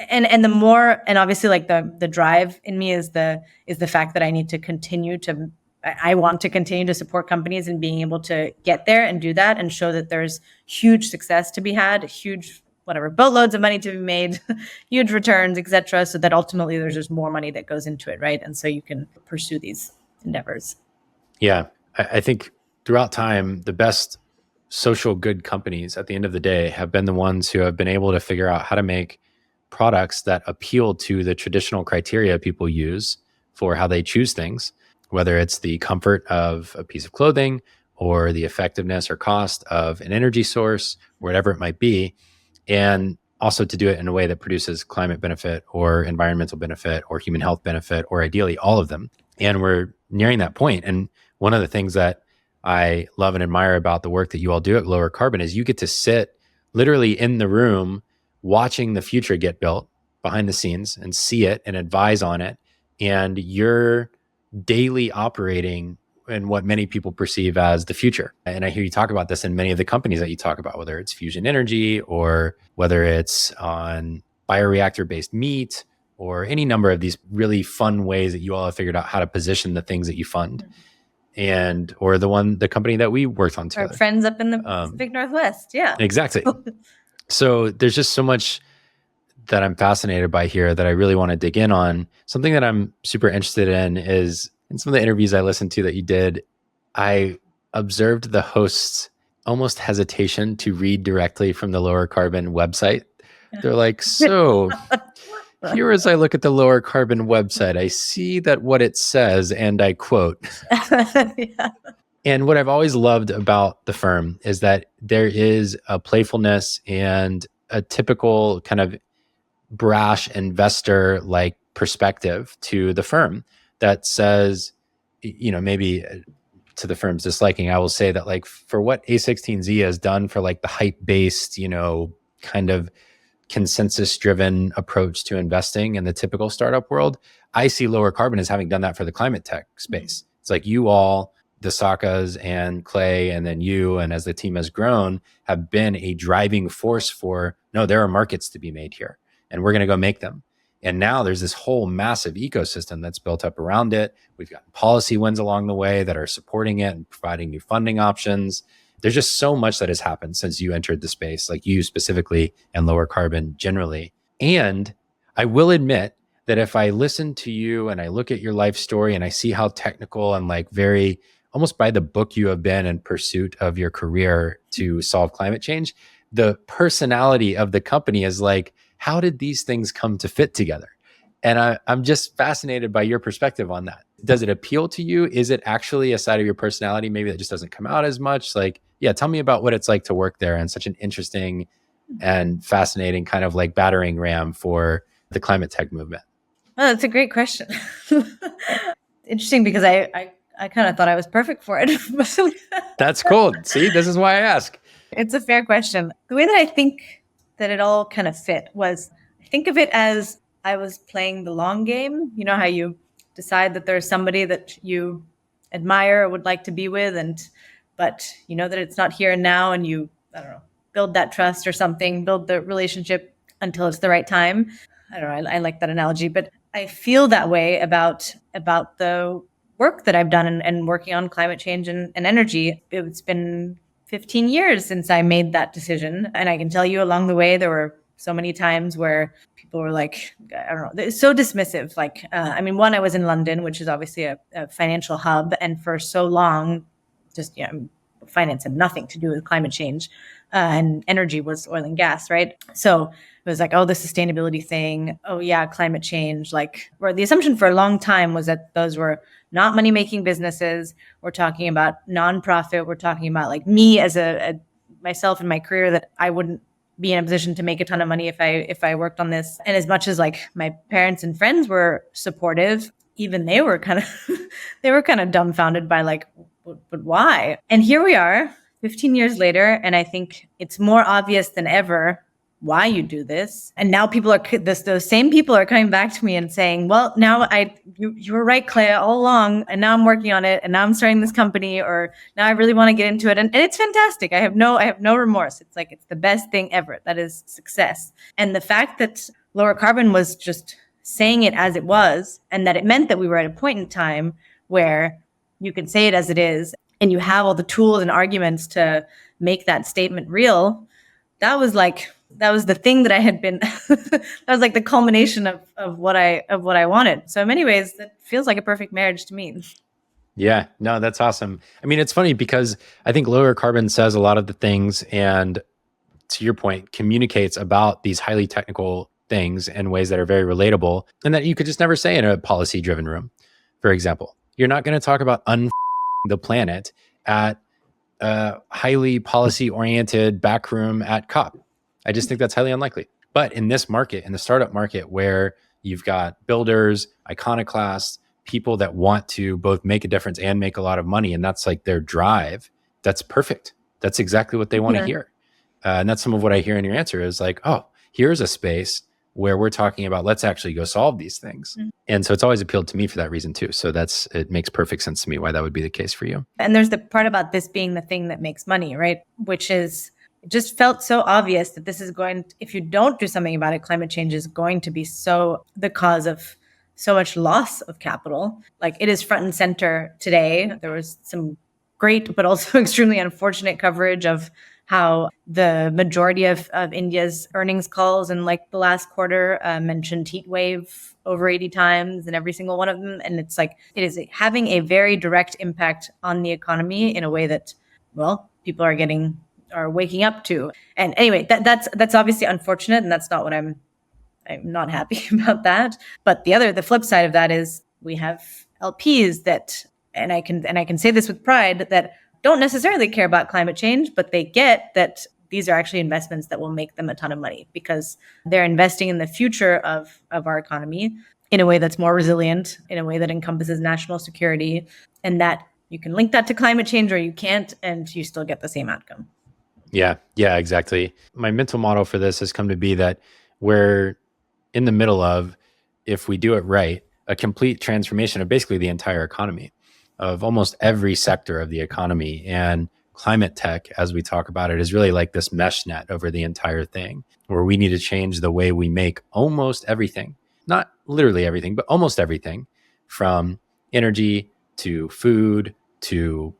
and the more, and obviously like the drive in me is the fact that I need to continue to, I want to continue to support companies and being able to get there and do that and show that there's huge success to be had, huge boatloads of money to be made, huge returns, etc. So that ultimately there's just more money that goes into it, right? And so you can pursue these endeavors. Yeah, I think throughout time, the best social good companies at the end of the day have been the ones who have been able to figure out how to make products that appeal to the traditional criteria people use for how they choose things, whether it's the comfort of a piece of clothing or the effectiveness or cost of an energy source, whatever it might be. And also to do it in a way that produces climate benefit or environmental benefit or human health benefit, or ideally all of them. And we're nearing that point. And one of the things that I love and admire about the work that you all do at Lowercarbon is you get to sit literally in the room watching the future get built behind the scenes and see it and advise on it. And you're daily operating in what many people perceive as the future. And I hear you talk about this in many of the companies that you talk about, whether it's fusion energy or whether it's on bioreactor-based meat or any number of these really fun ways that you all have figured out how to position the things that you fund. And or the company that we worked on together. Our friends up in the Pacific Northwest. Yeah. Exactly. So there's just so much that I'm fascinated by here that I really want to dig in on. Something that I'm super interested in is in some of the interviews I listened to that you did, I observed the host's almost hesitation to read directly from the Lowercarbon website. They're like, so here as I look at the Lowercarbon website, I see that what it says, and I quote. Yeah. And what I've always loved about the firm is that there is a playfulness and a typical kind of brash investor like perspective to the firm that says, maybe to the firm's disliking, I will say that like for what A16Z has done for like the hype-based, kind of consensus-driven approach to investing in the typical startup world, I see Lowercarbon as having done that for the climate tech space. It's like you all, the Sakas and Clea, and then you, and as the team has grown, have been a driving force for, no, there are markets to be made here, and we're going to go make them. And now there's this whole massive ecosystem that's built up around it. We've got policy wins along the way that are supporting it and providing new funding options. There's just so much that has happened since you entered the space, like you specifically and Lowercarbon generally. And I will admit that if I listen to you and I look at your life story and I see how technical and like very almost by the book you have been in pursuit of your career to solve climate change, the personality of the company is like, how did these things come to fit together? And I'm just fascinated by your perspective on that. Does it appeal to you? Is it actually a side of your personality maybe that just doesn't come out as much? Like, yeah, tell me about what it's like to work there and such an interesting and fascinating kind of like battering ram for the climate tech movement. Oh, that's a great question. Interesting, because I kind of thought I was perfect for it. That's cool. See, this is why I ask. It's a fair question. The way that I think that it all kind of fit was, I think of it as I was playing the long game. You know how you decide that there's somebody that you admire or would like to be with, but you know that it's not here and now, and you, I don't know, build that trust or something, build the relationship until it's the right time. I don't know, I like that analogy, but I feel that way about the work that I've done and working on climate change and energy. It's been 15 years since I made that decision. And I can tell you along the way, there were so many times where people were like, I don't know, they're so dismissive. Like, one, I was in London, which is obviously a financial hub. And for so long, just, finance had nothing to do with climate change. And energy was oil and gas, right? So it was like, oh, the sustainability thing. Oh, yeah, climate change. Like, where the assumption for a long time was that those were not money-making businesses. We're talking about nonprofit. We're talking about like me as myself in my career, that I wouldn't be in a position to make a ton of money if I worked on this. And as much as like my parents and friends were supportive, even they were kind of dumbfounded by like, but why? And here we are 15 years later. And I think it's more obvious than ever why you do this. And now those same people are coming back to me and saying, well, now you were right, Clea, all along. And now I'm working on it. And now I'm starting this company, or now I really want to get into it. And it's fantastic. I have no remorse. It's like, it's the best thing ever. That is success. And the fact that Lower Carbon was just saying it as it was, and that it meant that we were at a point in time where you can say it as it is, and you have all the tools and arguments to make that statement real. That was the thing that I had been, that was like the culmination of what I wanted. So in many ways, that feels like a perfect marriage to me. Yeah, no, that's awesome. I mean, it's funny because I think Lower Carbon says a lot of the things, and to your point, communicates about these highly technical things in ways that are very relatable, and that you could just never say in a policy-driven room. For example, you're not going to talk about the planet at a highly policy-oriented back room at COP. I just think that's highly unlikely. But in this market, in the startup market, where you've got builders, iconoclasts, people that want to both make a difference and make a lot of money, and that's like their drive, that's perfect. That's exactly what they want to hear. And that's some of what I hear in your answer is like, oh, here's a space where we're talking about, let's actually go solve these things. Mm-hmm. And so it's always appealed to me for that reason too. So it makes perfect sense to me why that would be the case for you. And there's the part about this being the thing that makes money, right? Which is, it just felt so obvious that this is if you don't do something about it, climate change is going to be the cause of so much loss of capital. Like, it is front and center today. There was some great, but also extremely unfortunate coverage of how the majority of India's earnings calls in like the last quarter mentioned heat wave over 80 times in every single one of them. And it's like, it is having a very direct impact on the economy in a way that, well, people are waking up to. And anyway, that's obviously unfortunate. And that's not what I'm not happy about that. But the flip side of that is we have LPs that, and I can say this with pride, that don't necessarily care about climate change, but they get that these are actually investments that will make them a ton of money because they're investing in the future of our economy in a way that's more resilient, in a way that encompasses national security, and that you can link that to climate change or you can't, and you still get the same outcome. Yeah, exactly. My mental model for this has come to be that we're in the middle of, if we do it right, a complete transformation of basically the entire economy, of almost every sector of the economy. And climate tech, as we talk about it, is really like this mesh net over the entire thing, where we need to change the way we make almost everything, not literally everything, but almost everything, from energy to food to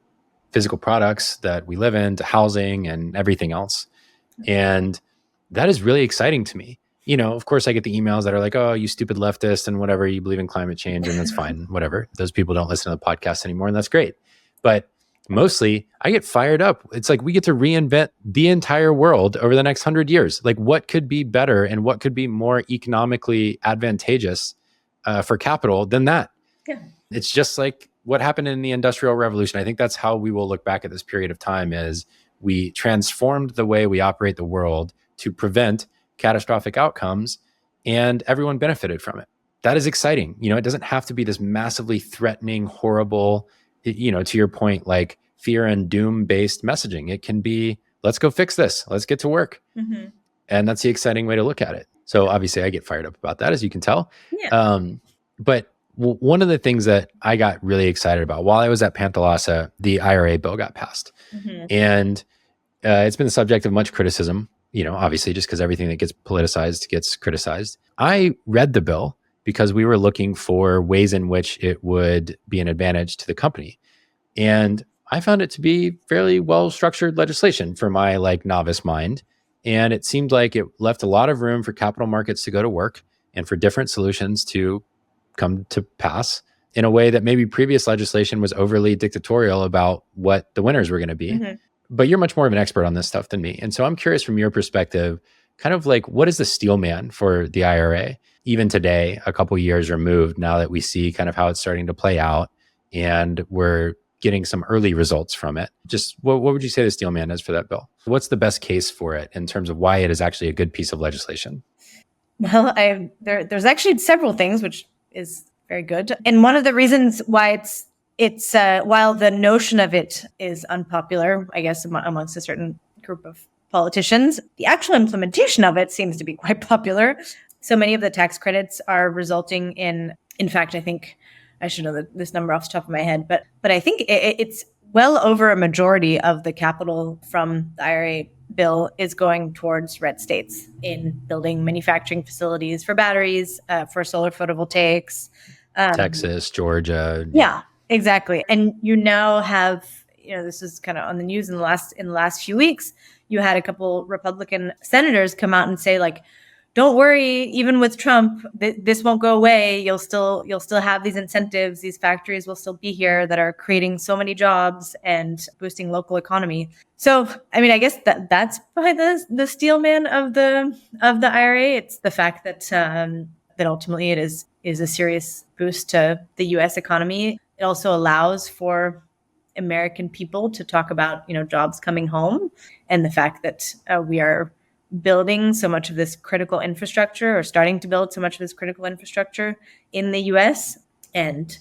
physical products that we live in to housing and everything else. And that is really exciting to me. You know, of course, I get the emails that are like, oh, you stupid leftist and whatever, you believe in climate change, and that's fine, whatever. Those people don't listen to the podcast anymore, and that's great. But mostly, I get fired up. It's like we get to reinvent the entire world over the next 100 years. Like, what could be better and what could be more economically advantageous for capital than that? Yeah. It's just like what happened in the Industrial Revolution. I think that's how we will look back at this period of time, is we transformed the way we operate the world to prevent catastrophic outcomes, and everyone benefited from it. That is exciting. You know, it doesn't have to be this massively threatening, horrible, you know, to your point, like fear and doom based messaging. It can be, let's go fix this. Let's get to work. Mm-hmm. And that's the exciting way to look at it. So obviously I get fired up about that, as you can tell. Yeah. But one of the things that I got really excited about while I was at Panthalassa, the IRA bill got passed. Mm-hmm. And it's been the subject of much criticism, you know, obviously, just because everything that gets politicized gets criticized. I read the bill because we were looking for ways in which it would be an advantage to the company. And I found it to be fairly well-structured legislation for my like novice mind. And it seemed like it left a lot of room for capital markets to go to work and for different solutions to come to pass in a way that maybe previous legislation was overly dictatorial about what the winners were going to be. Mm-hmm. But you're much more of an expert on this stuff than me. And so I'm curious from your perspective, kind of like, what is the steel man for the IRA? Even today, a couple years removed, now that we see kind of how it's starting to play out and we're getting some early results from it. Just what would you say the steel man is for that bill? What's the best case for it in terms of why it is actually a good piece of legislation? Well, there's actually several things, which is very good. And one of the reasons why it's while the notion of it is unpopular, I guess, amongst a certain group of politicians. The actual implementation of it seems to be quite popular. So many of the tax credits are resulting in fact, I think I should know this number off the top of my head, but I think it's well over a majority of the capital from the IRA bill is going towards red states in building manufacturing facilities for batteries, for solar photovoltaics. Texas, Georgia. Yeah, exactly. And you now have, this is kind of on the news in the last few weeks, you had a couple Republican senators come out and say, like, don't worry, even with Trump, this won't go away. You'll still have these incentives. These factories will still be here that are creating so many jobs and boosting local economy. So, I mean, I guess that's behind the steel man of the IRA. It's the fact that that ultimately it is a serious boost to the U.S. economy. It also allows for American people to talk about, jobs coming home, and the fact that we are building so much of this critical infrastructure, or starting to build so much of this critical infrastructure in the US. And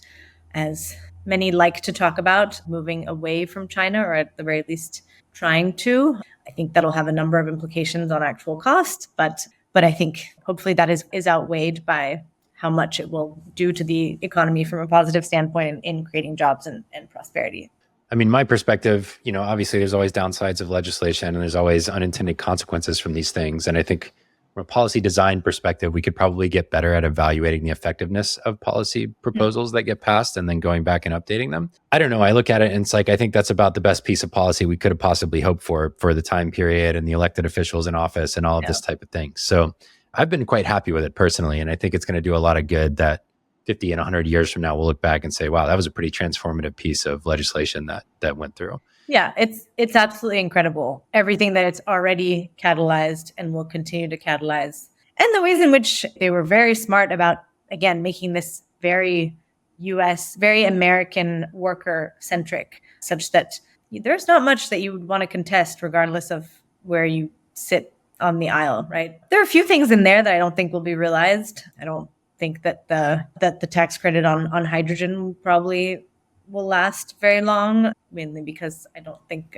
as many like to talk about, moving away from China, or at the very least trying to. I think that'll have a number of implications on actual cost, but I think hopefully that is outweighed by how much it will do to the economy from a positive standpoint in creating jobs and prosperity. I mean, my perspective, obviously there's always downsides of legislation and there's always unintended consequences from these things. And I think from a policy design perspective, we could probably get better at evaluating the effectiveness of policy proposals that get passed and then going back and updating them. I don't know. I look at it and it's like, I think that's about the best piece of policy we could have possibly hoped for the time period and the elected officials in office and all of this type of thing. So I've been quite happy with it personally. And I think it's going to do a lot of good that 50 and 100 years from now, we'll look back and say, wow, that was a pretty transformative piece of legislation that went through. Yeah, it's absolutely incredible. Everything that it's already catalyzed and will continue to catalyze. And the ways in which they were very smart about, again, making this very US, very American worker centric, such that there's not much that you would want to contest regardless of where you sit on the aisle, right? There are a few things in there that I don't think will be realized. I don't think that the tax credit on hydrogen probably will last very long, mainly because I don't think,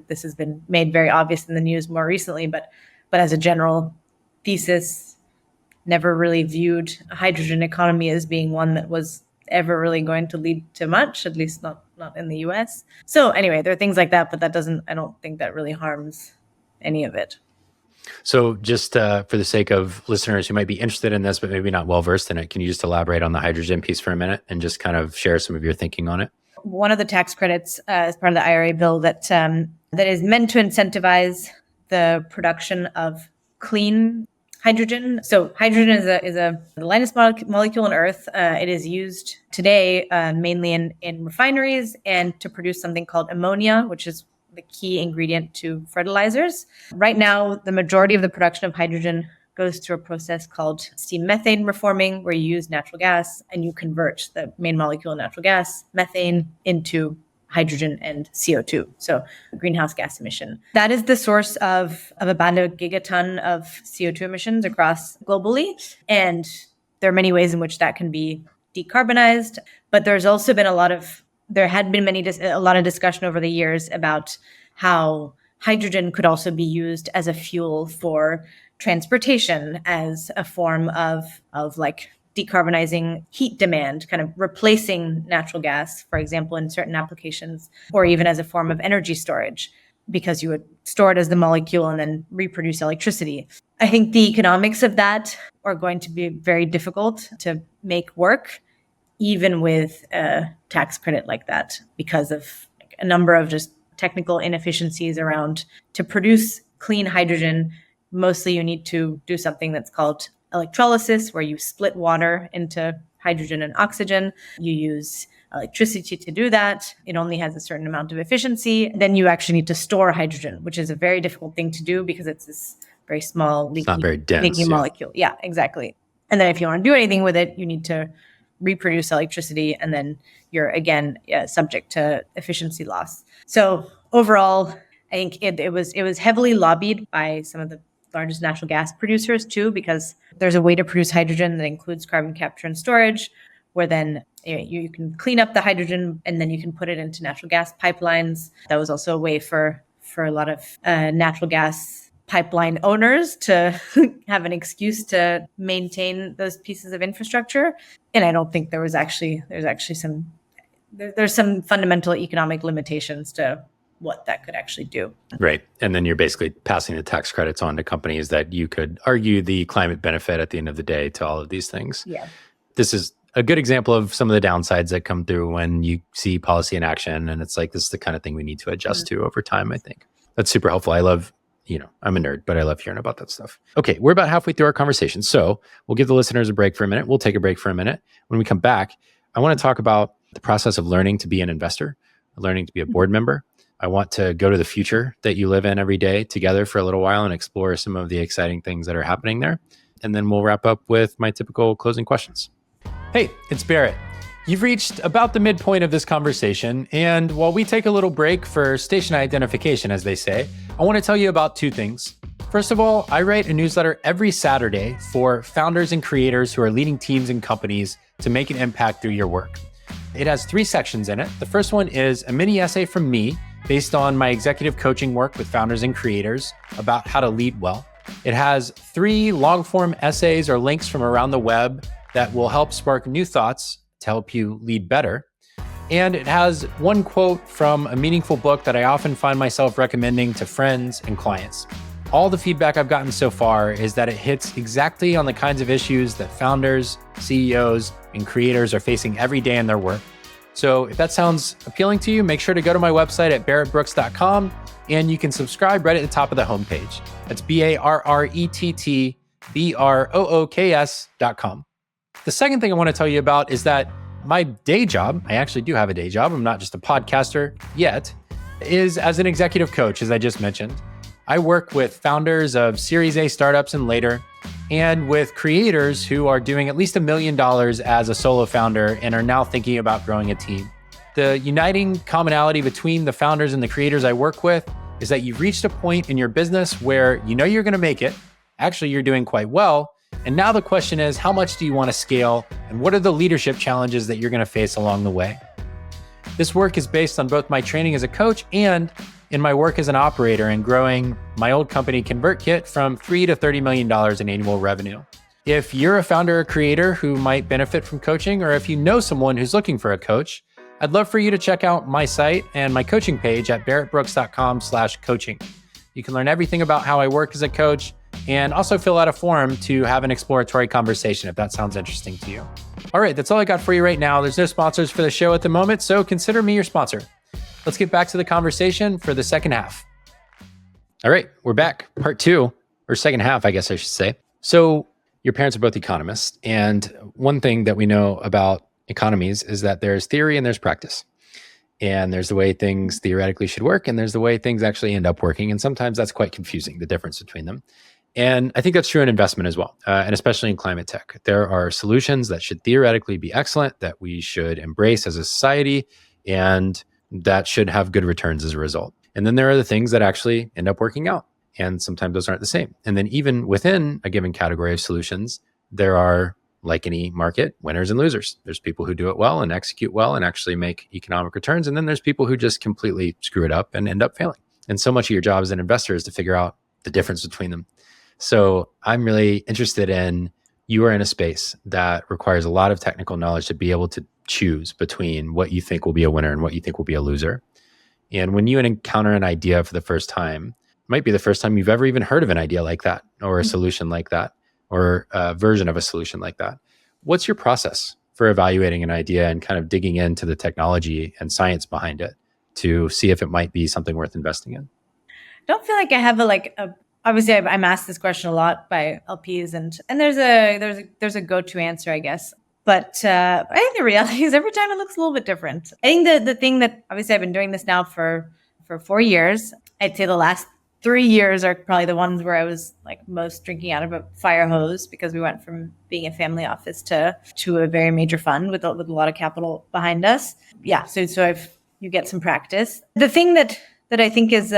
this has been made very obvious in the news more recently, but as a general thesis, never really viewed a hydrogen economy as being one that was ever really going to lead to much, at least not in the US. So anyway, there are things like that, but I don't think that really harms any of it. So just for the sake of listeners who might be interested in this, but maybe not well-versed in it, can you just elaborate on the hydrogen piece for a minute and just kind of share some of your thinking on it? One of the tax credits as part of the IRA bill that is meant to incentivize the production of clean hydrogen. So hydrogen is the lightest molecule on Earth. It is used today mainly in refineries and to produce something called ammonia, which is the key ingredient to fertilizers. Right now, the majority of the production of hydrogen goes through a process called steam methane reforming, where you use natural gas and you convert the main molecule of natural gas, methane, into hydrogen and CO2, so greenhouse gas emission. That is the source of about a gigaton of CO2 emissions across globally. And there are many ways in which that can be decarbonized, but there's also been a lot of discussion over the years about how hydrogen could also be used as a fuel for transportation, as a form of like decarbonizing heat demand, kind of replacing natural gas, for example, in certain applications, or even as a form of energy storage, because you would store it as the molecule and then reproduce electricity. I think the economics of that are going to be very difficult to make work, even with a tax credit like that, because of a number of just technical inefficiencies around. To produce clean hydrogen, mostly you need to do something that's called electrolysis, where you split water into hydrogen and oxygen. You use electricity to do that. It only has a certain amount of efficiency. Then you actually need to store hydrogen, which is a very difficult thing to do because it's this very small, leaky molecule. Yeah, exactly. And then if you want to do anything with it, you need to reproduce electricity, and then you're again subject to efficiency loss. So overall, I think it was heavily lobbied by some of the largest natural gas producers too, because there's a way to produce hydrogen that includes carbon capture and storage, where then you can clean up the hydrogen and then you can put it into natural gas pipelines. That was also a way for for a lot of natural gas pipeline owners to have an excuse to maintain those pieces of infrastructure. And I don't think there's some fundamental economic limitations to what that could actually do. Right. And then you're basically passing the tax credits on to companies that you could argue the climate benefit at the end of the day to all of these things. Yeah. This is a good example of some of the downsides that come through when you see policy in action. And it's like, this is the kind of thing we need to adjust to over time, I think. That's super helpful. I love, I'm a nerd, but I love hearing about that stuff. Okay, we're about halfway through our conversation. So we'll give the listeners a break for a minute. We'll take a break for a minute. When we come back, I want to talk about the process of learning to be an investor, learning to be a board member. I want to go to the future that you live in every day together for a little while and explore some of the exciting things that are happening there. And then we'll wrap up with my typical closing questions. Hey, it's Barrett. You've reached about the midpoint of this conversation. And while we take a little break for station identification, as they say, I want to tell you about two things. First of all, I write a newsletter every Saturday for founders and creators who are leading teams and companies to make an impact through your work. It has 3 sections in it. The first one is a mini essay from me based on my executive coaching work with founders and creators about how to lead well. It has 3 long-form essays or links from around the web that will help spark new thoughts to help you lead better. And it has 1 quote from a meaningful book that I often find myself recommending to friends and clients. All the feedback I've gotten so far is that it hits exactly on the kinds of issues that founders, CEOs, and creators are facing every day in their work. So if that sounds appealing to you, make sure to go to my website at barrettbrooks.com and you can subscribe right at the top of the homepage. That's barrettbrooks.com. The second thing I want to tell you about is that my day job, I actually do have a day job, I'm not just a podcaster yet, is as an executive coach, as I just mentioned. I work with founders of Series A startups and later, and with creators who are doing at least $1 million as a solo founder and are now thinking about growing a team. The uniting commonality between the founders and the creators I work with is that you've reached a point in your business where you know you're going to make it. Actually, you're doing quite well. And now the question is, how much do you want to scale? And what are the leadership challenges that you're going to face along the way? This work is based on both my training as a coach and in my work as an operator and growing my old company ConvertKit from $3 to $30 million in annual revenue. If you're a founder or creator who might benefit from coaching, or if you know someone who's looking for a coach, I'd love for you to check out my site and my coaching page at barrettbrooks.com/coaching. You can learn everything about how I work as a coach and also fill out a form to have an exploratory conversation if that sounds interesting to you. All right, that's all I got for you right now. There's no sponsors for the show at the moment, so consider me your sponsor. Let's get back to the conversation for the second half. All right, we're back. Part 2, or second half, I guess I should say. So your parents are both economists. And one thing that we know about economies is that there's theory and there's practice. And there's the way things theoretically should work, and there's the way things actually end up working. And sometimes that's quite confusing, the difference between them. And I think that's true in investment as well, and especially in climate tech. There are solutions that should theoretically be excellent, that we should embrace as a society, and that should have good returns as a result. And then there are the things that actually end up working out. And sometimes those aren't the same. And then even within a given category of solutions, there are, like any market, winners and losers. There's people who do it well and execute well and actually make economic returns. And then there's people who just completely screw it up and end up failing. And so much of your job as an investor is to figure out the difference between them. So I'm really interested in, you are in a space that requires a lot of technical knowledge to be able to choose between what you think will be a winner and what you think will be a loser. And when you encounter an idea for the first time, it might be the first time you've ever even heard of an idea like that, or a solution like that, or a version of a solution like that. What's your process for evaluating an idea and kind of digging into the technology and science behind it to see if it might be something worth investing in? I don't feel like I have obviously I'm asked this question a lot by LPs, and there's a go-to answer, I guess. But I think the reality is every time it looks a little bit different. I think the thing that, obviously I've been doing this now for 4 years. I'd say the last 3 years are probably the ones where I was like most drinking out of a fire hose, because we went from being a family office to a very major fund with a lot of capital behind us. Yeah, so you get some practice. The thing that I think is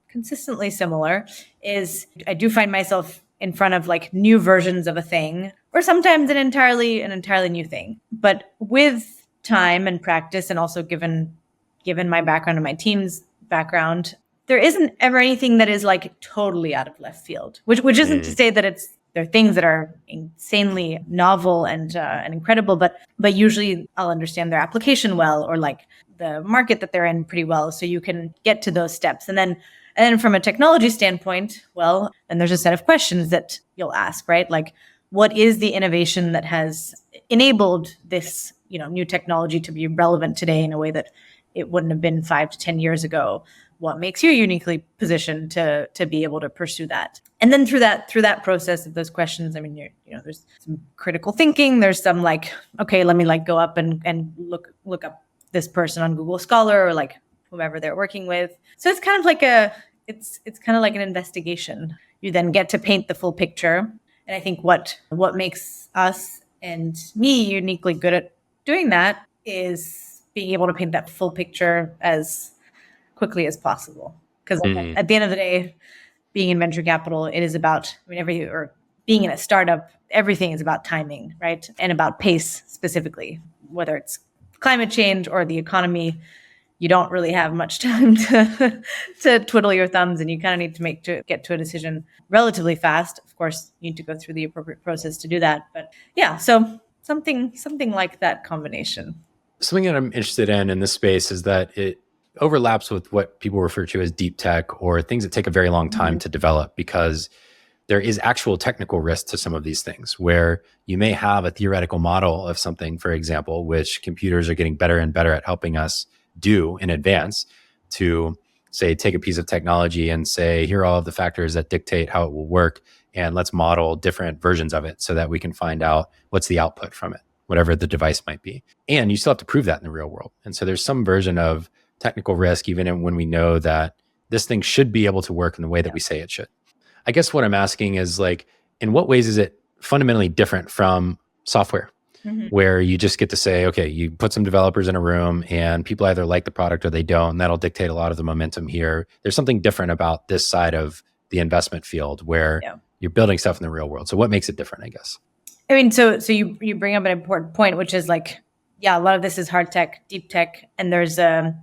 consistently similar is I do find myself in front of like new versions of a thing, or sometimes an entirely new thing. But with time and practice, and also given my background and my team's background, there isn't ever anything that is like totally out of left field, which isn't to say that there are things that are insanely novel and incredible, but usually I'll understand their application well, or like the market that they're in pretty well, so you can get to those steps. And then from a technology standpoint, well, then there's a set of questions that you'll ask, right? Like, what is the innovation that has enabled this, new technology to be relevant today in a way that it wouldn't have been 5 to 10 years ago? What makes you uniquely positioned to be able to pursue that? And then through that process of those questions, I mean, there's some critical thinking. There's some like, okay, let me like go up and look up this person on Google Scholar, or like whomever they're working with. So it's kind of like it's kind of like an investigation. You then get to paint the full picture. And I think what makes us and me uniquely good at doing that is being able to paint that full picture as quickly as possible. Because at the end of the day, being in venture capital, it is about, or being in a startup, everything is about timing, right? And about pace specifically, whether it's climate change or the economy. You don't really have much time to twiddle your thumbs, and you kind of need to get to a decision relatively fast. Of course, you need to go through the appropriate process to do that. But yeah, so something like that combination. Something that I'm interested in this space is that it overlaps with what people refer to as deep tech, or things that take a very long time to develop, because there is actual technical risk to some of these things, where you may have a theoretical model of something, for example, which computers are getting better and better at helping us do in advance, to say, take a piece of technology and say, here are all of the factors that dictate how it will work, and let's model different versions of it so that we can find out what's the output from it, whatever the device might be. And you still have to prove that in the real world. And so there's some version of technical risk, even when we know that this thing should be able to work in the way that we say it should. I guess what I'm asking is, like, in what ways is it fundamentally different from software, where you just get to say, okay, you put some developers in a room and people either like the product or they don't, and that'll dictate a lot of the momentum here. There's something different about this side of the investment field where you're building stuff in the real world. So what makes it different, I guess? I mean, so you bring up an important point, which is like, a lot of this is hard tech, deep tech, and there's a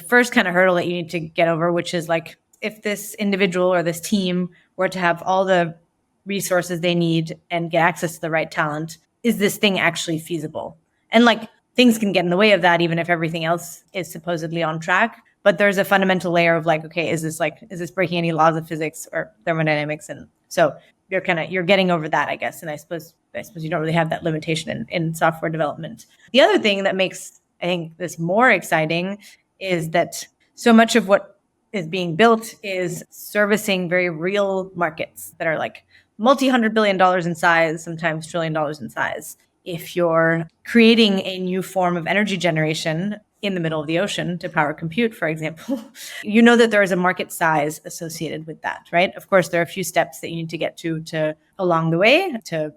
first kind of hurdle that you need to get over, which is like, if this individual or this team were to have all the resources they need and get access to the right talent, is this thing actually feasible? And like, things can get in the way of that, even if everything else is supposedly on track. But there's a fundamental layer of like, okay, is this breaking any laws of physics or thermodynamics? And so you're getting over that, I guess. And I suppose you don't really have that limitation in software development. The other thing that makes, I think, this more exciting is that so much of what is being built is servicing very real markets that are like multi-$100 billion in size, sometimes $1 trillion in size. If you're creating a new form of energy generation in the middle of the ocean to power compute, for example, you know that there is a market size associated with that, right? Of course, there are a few steps that you need to get to along the way to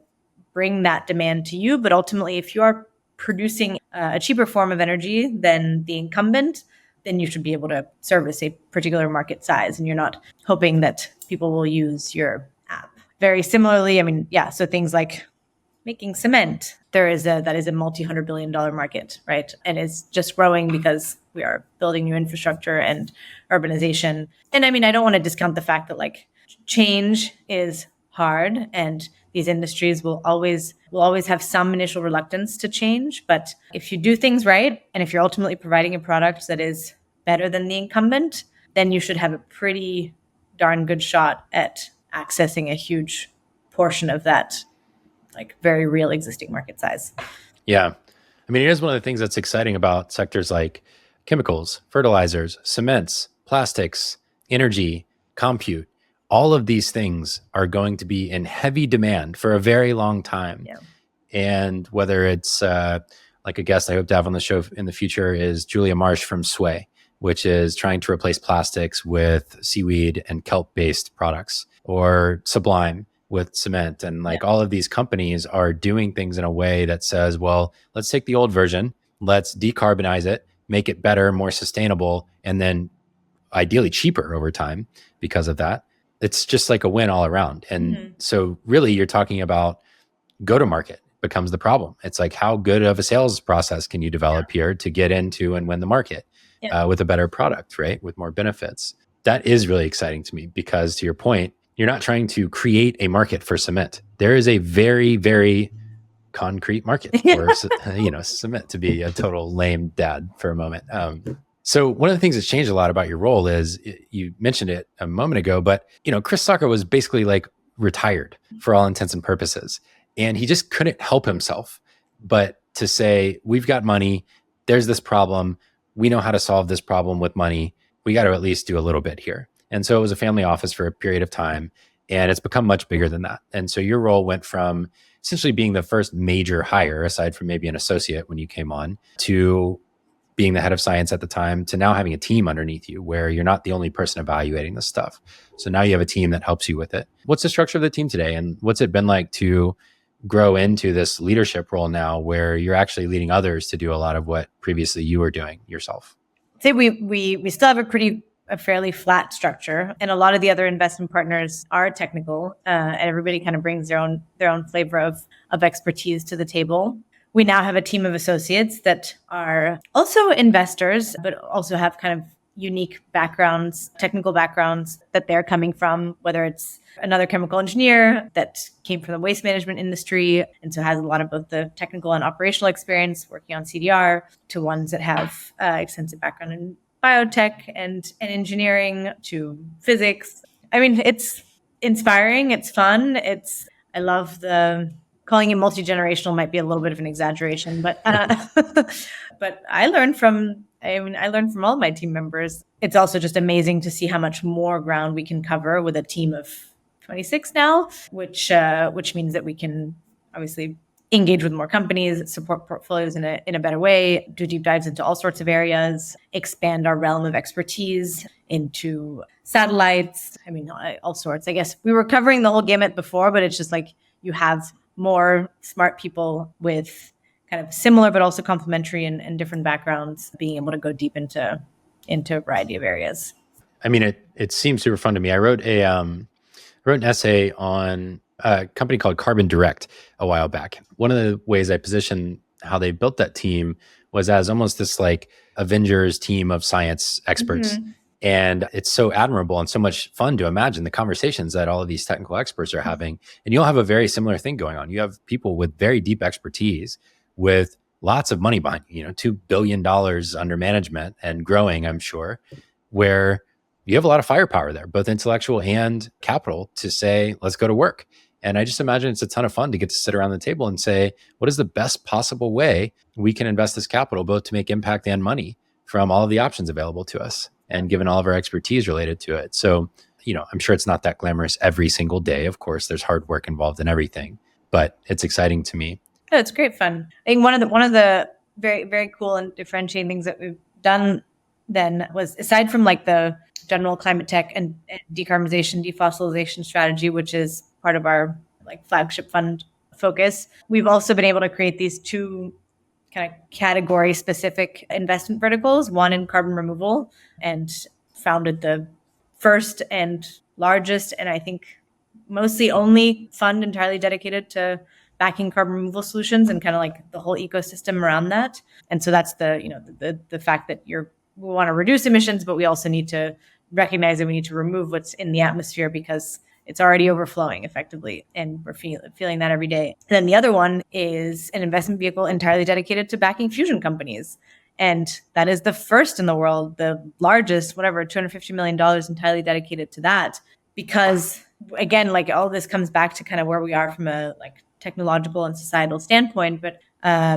bring that demand to you. But ultimately, if you are producing a cheaper form of energy than the incumbent, then you should be able to service a particular market size, and you're not hoping that people will use your app. Very similarly, I mean, so things like making cement, that is a multi-$100 billion market, right? And it's just growing because we are building new infrastructure and urbanization. And I mean, I don't want to discount the fact that like change is hard, and these industries will always have some initial reluctance to change. But if you do things right, and if you're ultimately providing a product that is better than the incumbent, then you should have a pretty darn good shot at accessing a huge portion of that, like, very real existing market size. Yeah. I mean, it is one of the things that's exciting about sectors like chemicals, fertilizers, cements, plastics, energy, compute. All of these things are going to be in heavy demand for a very long time. Yeah. And whether it's like a guest I hope to have on the show in the future is Julia Marsh from Sway, which is trying to replace plastics with seaweed and kelp-based products, or Sublime with cement. And like all of these companies are doing things in a way that says, well, let's take the old version, let's decarbonize it, make it better, more sustainable, and then ideally cheaper over time because of that. It's just like a win all around. And so really you're talking about go-to-market becomes the problem. It's like, how good of a sales process can you develop here to get into and win the market with a better product, right? With more benefits. That is really exciting to me because, to your point, you're not trying to create a market for cement. There is a very, very concrete market for cement, to be a total lame dad for a moment. So one of the things that's changed a lot about your role is you mentioned it a moment ago, but Chris Sacca was basically like retired for all intents and purposes, and he just couldn't help himself but to say, we've got money, there's this problem, we know how to solve this problem with money, we got to at least do a little bit here. And so it was a family office for a period of time, and it's become much bigger than that. And so your role went from essentially being the first major hire, aside from maybe an associate when you came on, to being the head of science at the time, to now having a team underneath you where you're not the only person evaluating this stuff. So now you have a team that helps you with it. What's the structure of the team today? And what's it been like to grow into this leadership role now where you're actually leading others to do a lot of what previously you were doing yourself? I'd say we still have a fairly flat structure, and a lot of the other investment partners are technical, and everybody kind of brings their own flavor of expertise to the table. We now have a team of associates that are also investors, but also have kind of unique backgrounds, technical backgrounds that they're coming from, whether it's another chemical engineer that came from the waste management industry and so has a lot of both the technical and operational experience working on CDR, to ones that have extensive background in biotech and engineering, to physics. I mean, it's inspiring. It's fun. I love calling it multi-generational might be a little bit of an exaggeration, but but I learned from all of my team members. It's also just amazing to see how much more ground we can cover with a team of 26 now, which means that we can obviously engage with more companies, support portfolios in a better way, do deep dives into all sorts of areas, expand our realm of expertise into satellites. I mean, all sorts. I guess we were covering the whole gamut before, but it's just like you have more smart people with kind of similar but also complementary and different backgrounds being able to go deep into a variety of areas. I mean, it seems super fun to me. I wrote an essay on a company called Carbon Direct a while back. One of the ways I positioned how they built that team was as almost this like Avengers team of science experts. Mm-hmm. And it's so admirable and so much fun to imagine the conversations that all of these technical experts are having. And you'll have a very similar thing going on. You have people with very deep expertise with lots of money behind you, $2 billion under management and growing, I'm sure, where you have a lot of firepower there, both intellectual and capital, to say, let's go to work. And I just imagine it's a ton of fun to get to sit around the table and say, what is the best possible way we can invest this capital, both to make impact and money from all of the options available to us, and given all of our expertise related to it. So, I'm sure it's not that glamorous every single day. Of course, there's hard work involved in everything, but it's exciting to me. Oh, it's great fun. I think one of the very, very cool and differentiating things that we've done then was, aside from like the general climate tech and decarbonization, defossilization strategy, which is part of our like flagship fund focus, we've also been able to create these two kind of category specific investment verticals, one in carbon removal, and founded the first and largest, and I think mostly only fund entirely dedicated to backing carbon removal solutions and kind of like the whole ecosystem around that. And so that's the fact that we want to reduce emissions, but we also need to recognize that we need to remove what's in the atmosphere because it's already overflowing effectively, and we're feeling that every day. And then the other one is an investment vehicle entirely dedicated to backing fusion companies. And that is the first in the world, the largest, $250 million entirely dedicated to that. Because again, like all this comes back to kind of where we are from a like technological and societal standpoint, but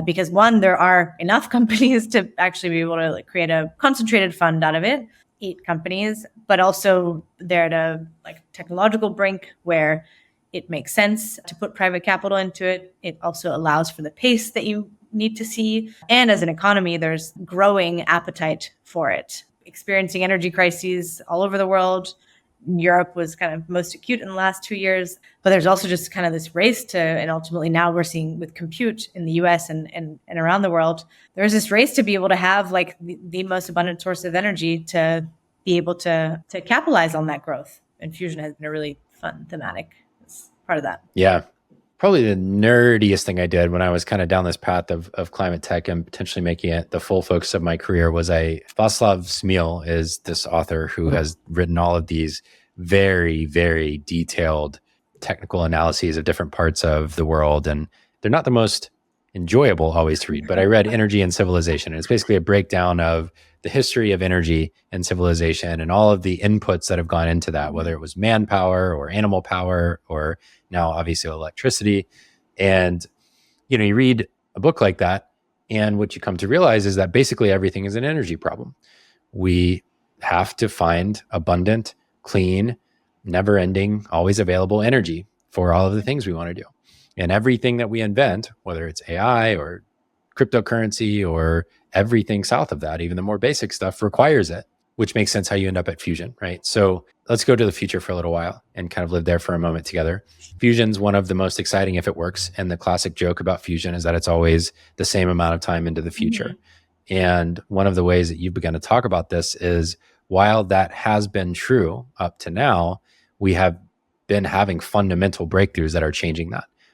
because one, there are enough companies to actually be able to like create a concentrated fund out of it, 8 companies, but also they're at a like technological brink where it makes sense to put private capital into it. It also allows for the pace that you need to see. And as an economy, there's growing appetite for it. Experiencing energy crises all over the world. Europe was kind of most acute in the last 2 years, but there's also just kind of this race to, and ultimately now we're seeing with compute in the US and around the world, there's this race to be able to have like the most abundant source of energy to be able to capitalize on that growth. And fusion has been a really fun thematic part of that. Yeah. probably the nerdiest thing I did when I was kind of down this path of climate tech and potentially making it the full focus of my career was Václav Smil is this author who has written all of these very, very detailed technical analyses of different parts of the world. And they're not the most enjoyable always to read, but I read Energy and Civilization. And it's basically a breakdown of the history of energy and civilization and all of the inputs that have gone into that, whether it was manpower or animal power or now obviously electricity. And, you read a book like that, and what you come to realize is that basically everything is an energy problem. We have to find abundant, clean, never-ending, always available energy for all of the things we want to do. And everything that we invent, whether it's AI or cryptocurrency or everything south of that, even the more basic stuff, requires it, which makes sense how you end up at fusion, right? So let's go to the future for a little while and kind of live there for a moment together. Fusion's one of the most exciting if it works. And the classic joke about fusion is that it's always the same amount of time into the future. Mm-hmm. And one of the ways that you've begun to talk about this is while that has been true up to now, we have been having fundamental breakthroughs that are changing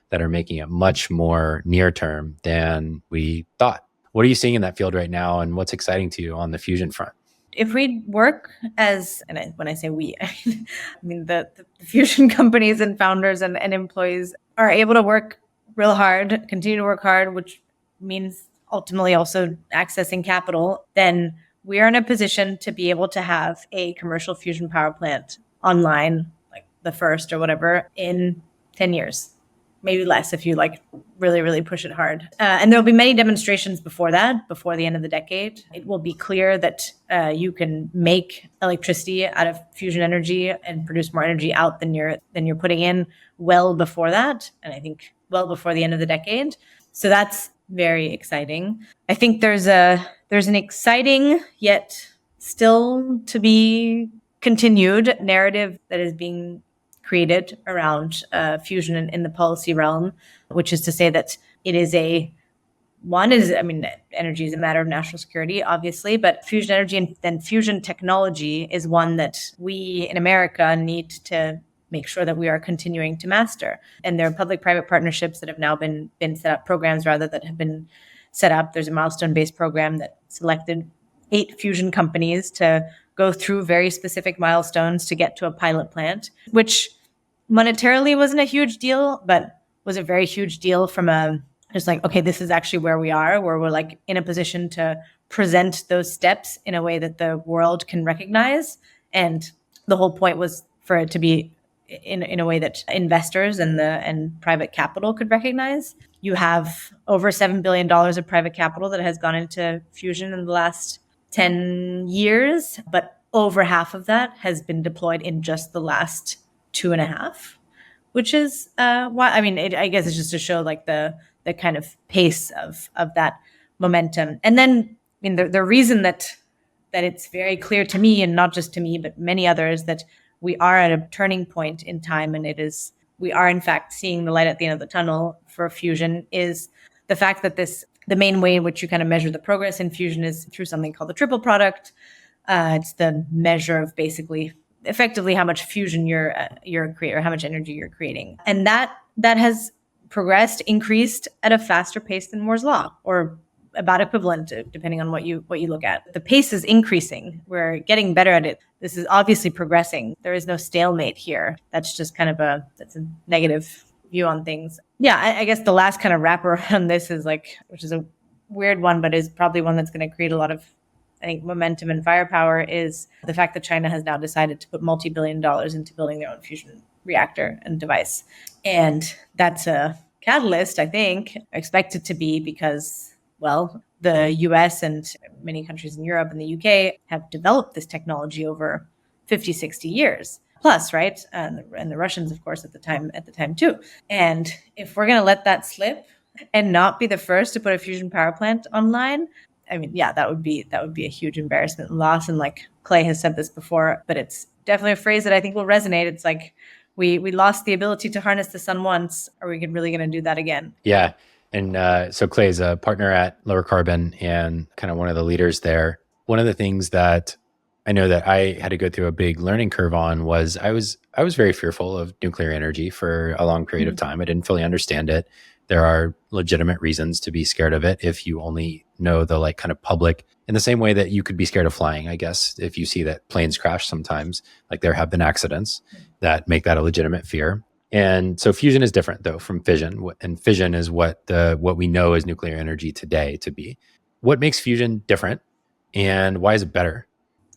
that are making it much more near term than we thought. What are you seeing in that field right now, and what's exciting to you on the fusion front? If we work as, and when I say we, I mean the fusion companies and founders and employees are able to work real hard, continue to work hard, which means ultimately also accessing capital, then we are in a position to be able to have a commercial fusion power plant online, like the first or whatever, in 10 years. Maybe less if you really, really push it hard. And there'll be many demonstrations before that, before the end of the decade. It will be clear that you can make electricity out of fusion energy and produce more energy out than you're putting in well before that. And I think well before the end of the decade. So that's very exciting. I think there's an exciting yet still to be continued narrative that is being created around fusion in the policy realm, which is to say that it is energy is a matter of national security, obviously, but fusion energy and then fusion technology is one that we in America need to make sure that we are continuing to master. And there are public-private partnerships that have now been set up, programs rather that have been set up. There's a milestone-based program that selected 8 fusion companies to go through very specific milestones to get to a pilot plant, which monetarily wasn't a huge deal, but was a very huge deal from okay, this is actually where we are, where we're in a position to present those steps in a way that the world can recognize. And the whole point was for it to be in a way that investors and private capital could recognize. You have over $7 billion of private capital that has gone into fusion in the last 10 years, but over half of that has been deployed in just the last 2.5, which is I guess it's just to show the kind of pace of that momentum. And then the reason that it's very clear to me, and not just to me, but many others, that we are at a turning point in time, and we are in fact seeing the light at the end of the tunnel for fusion, is the fact that the main way in which you kind of measure the progress in fusion is through something called the triple product. It's the measure of basically effectively how much fusion you're creating, or how much energy you're creating. And that has progressed, increased at a faster pace than Moore's law, or about equivalent, depending on what you look at. The pace is increasing. We're getting better at it. This is obviously progressing. There is no stalemate here. That's just kind of that's a negative view on things. Yeah, I guess the last kind of wrapper around this is which is a weird one, but is probably one that's going to create a lot of, I think, momentum and firepower, is the fact that China has now decided to put multi-billion dollars into building their own fusion reactor and device. And that's a catalyst, I think, expected to be, because, well, the US and many countries in Europe and the UK have developed this technology over 50, 60 years plus, right? And the Russians, of course, at the time too. And if we're going to let that slip and not be the first to put a fusion power plant online, that would be a huge embarrassment and loss. And Clea has said this before, but it's definitely a phrase that I think will resonate. It's we lost the ability to harness the sun once. Are we really going to do that again? Yeah. And so Clea is a partner at Lowercarbon and kind of one of the leaders there. One of the things that I know that I had to go through a big learning curve on was I was very fearful of nuclear energy for a long period of time. I didn't fully understand it. There are legitimate reasons to be scared of it if you only know the like kind of public, in the same way that you could be scared of flying, I guess, if you see that planes crash sometimes. Like there have been accidents that make that a legitimate fear. And so fusion is different though from fission, and fission is what we know as nuclear energy today to be. What makes fusion different, and why is it better?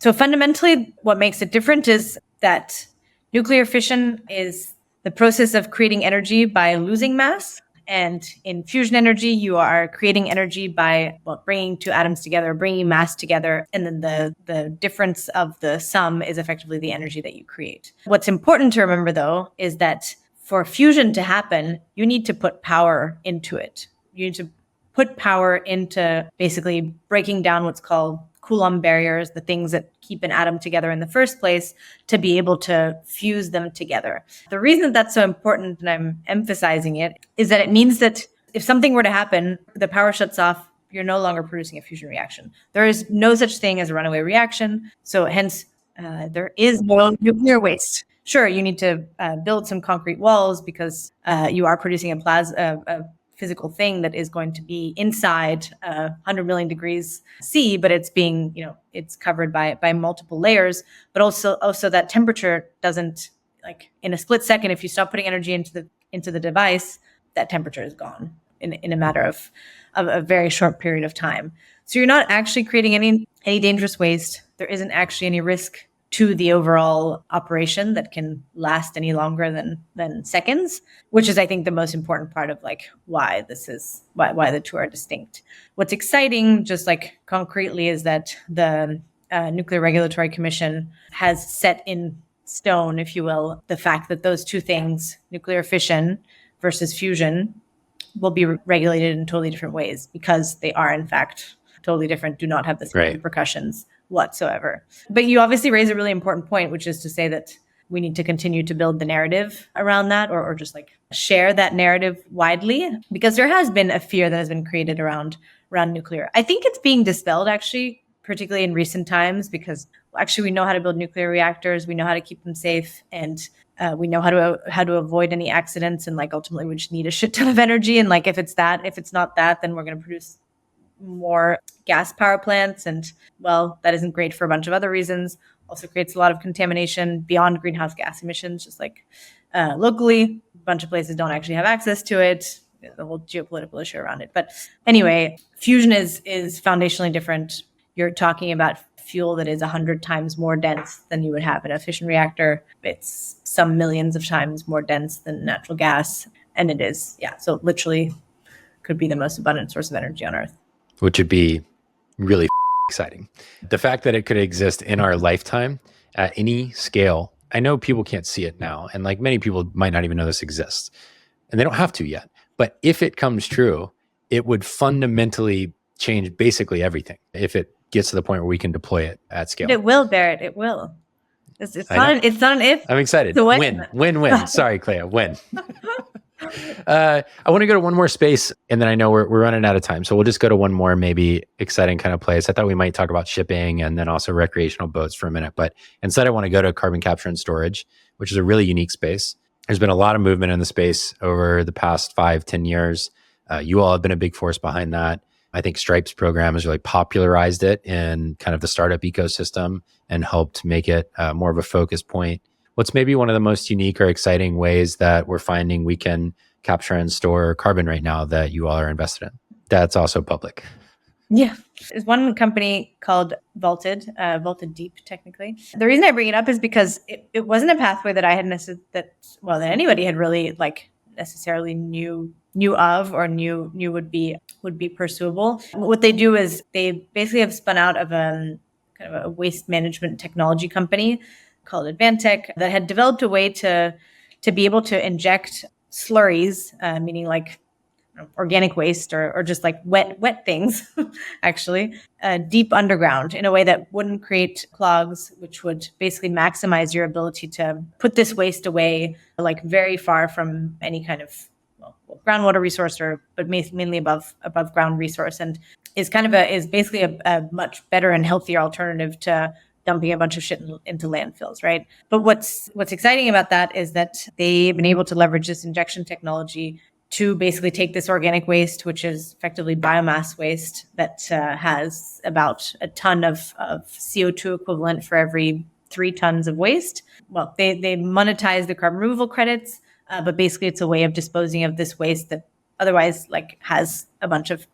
So fundamentally, what makes it different is that nuclear fission is the process of creating energy by losing mass. And in fusion energy, you are creating energy by bringing two atoms together, bringing mass together. And then the difference of the sum is effectively the energy that you create. What's important to remember, though, is that for fusion to happen, you need to put power into it. You need to put power into basically breaking down what's called Coulomb barriers, the things that keep an atom together in the first place, to be able to fuse them together. The reason that that's so important, and I'm emphasizing it, is that it means that if something were to happen, the power shuts off, you're no longer producing a fusion reaction. There is no such thing as a runaway reaction. So hence, there is no nuclear waste. Sure, you need to build some concrete walls because you are producing a physical thing that is going to be inside 100 million degrees C, but it's being, it's covered by multiple layers. But also that temperature doesn't, like in a split second, if you stop putting energy into the device, that temperature is gone in a matter of a very short period of time. So you're not actually creating any dangerous waste. There isn't actually any risk to the overall operation that can last any longer than seconds, which is, I think, the most important part of like why the two are distinct. What's exciting, just like concretely, is that the Nuclear Regulatory Commission has set in stone, if you will, the fact that those two things, nuclear fission versus fusion, will be regulated in totally different ways because they are, in fact, totally different, do not have the same repercussions whatsoever. But you obviously raise a really important point, which is to say that we need to continue to build the narrative around that, or just like share that narrative widely, because there has been a fear that has been created around nuclear. I think it's being dispelled, actually, particularly in recent times, because actually we know how to build nuclear reactors, we know how to keep them safe, and we know how to avoid any accidents, and like ultimately we just need a shit ton of energy. And like if it's not that, then we're going to produce more gas power plants, and well, that isn't great for a bunch of other reasons. Also creates a lot of contamination beyond greenhouse gas emissions, just like locally, a bunch of places don't actually have access to it. The whole geopolitical issue around it. But anyway, fusion is foundationally different. You're talking about fuel that is 100 times more dense than you would have in a fission reactor. It's some millions of times more dense than natural gas, and it is, so literally could be the most abundant source of energy on Earth. Which would be really exciting. The fact that it could exist in our lifetime at any scale, I know people can't see it now, and like many people might not even know this exists, and they don't have to yet. But if it comes true, it would fundamentally change basically everything if it gets to the point where we can deploy it at scale. It will, Barrett. It will. It's not an if. I'm excited. Win. Sorry, Clea. Win. I want to go to one more space, and then I know we're running out of time, so we'll just go to one more maybe exciting kind of place. I thought we might talk about shipping and then also recreational boats for a minute, but instead I want to go to carbon capture and storage, which is a really unique space. There's been a lot of movement in the space over the past 5-10 years. You all have been a big force behind that. I think Stripe's program has really popularized it in kind of the startup ecosystem and helped make it more of a focus point. What's maybe one of the most unique or exciting ways that we're finding we can capture and store carbon right now that you all are invested in? That's also public. Yeah. There's one company called Vaulted Deep, technically. The reason I bring it up is because it wasn't a pathway that I had that anybody had really like necessarily knew of or knew would be pursuable. What they do is they basically have spun out of kind of a waste management technology company called Advantech that had developed a way to be able to inject slurries, meaning like organic waste or just like wet things, actually, deep underground in a way that wouldn't create clogs, which would basically maximize your ability to put this waste away, like very far from any kind of groundwater resource, but mainly above ground resource, and is basically a much better and healthier alternative to dumping a bunch of shit into landfills, right? But what's exciting about that is that they've been able to leverage this injection technology to basically take this organic waste, which is effectively biomass waste that has about a ton of CO2 equivalent for every 3 tons of waste. Well, they monetize the carbon removal credits, but basically it's a way of disposing of this waste that otherwise has a bunch of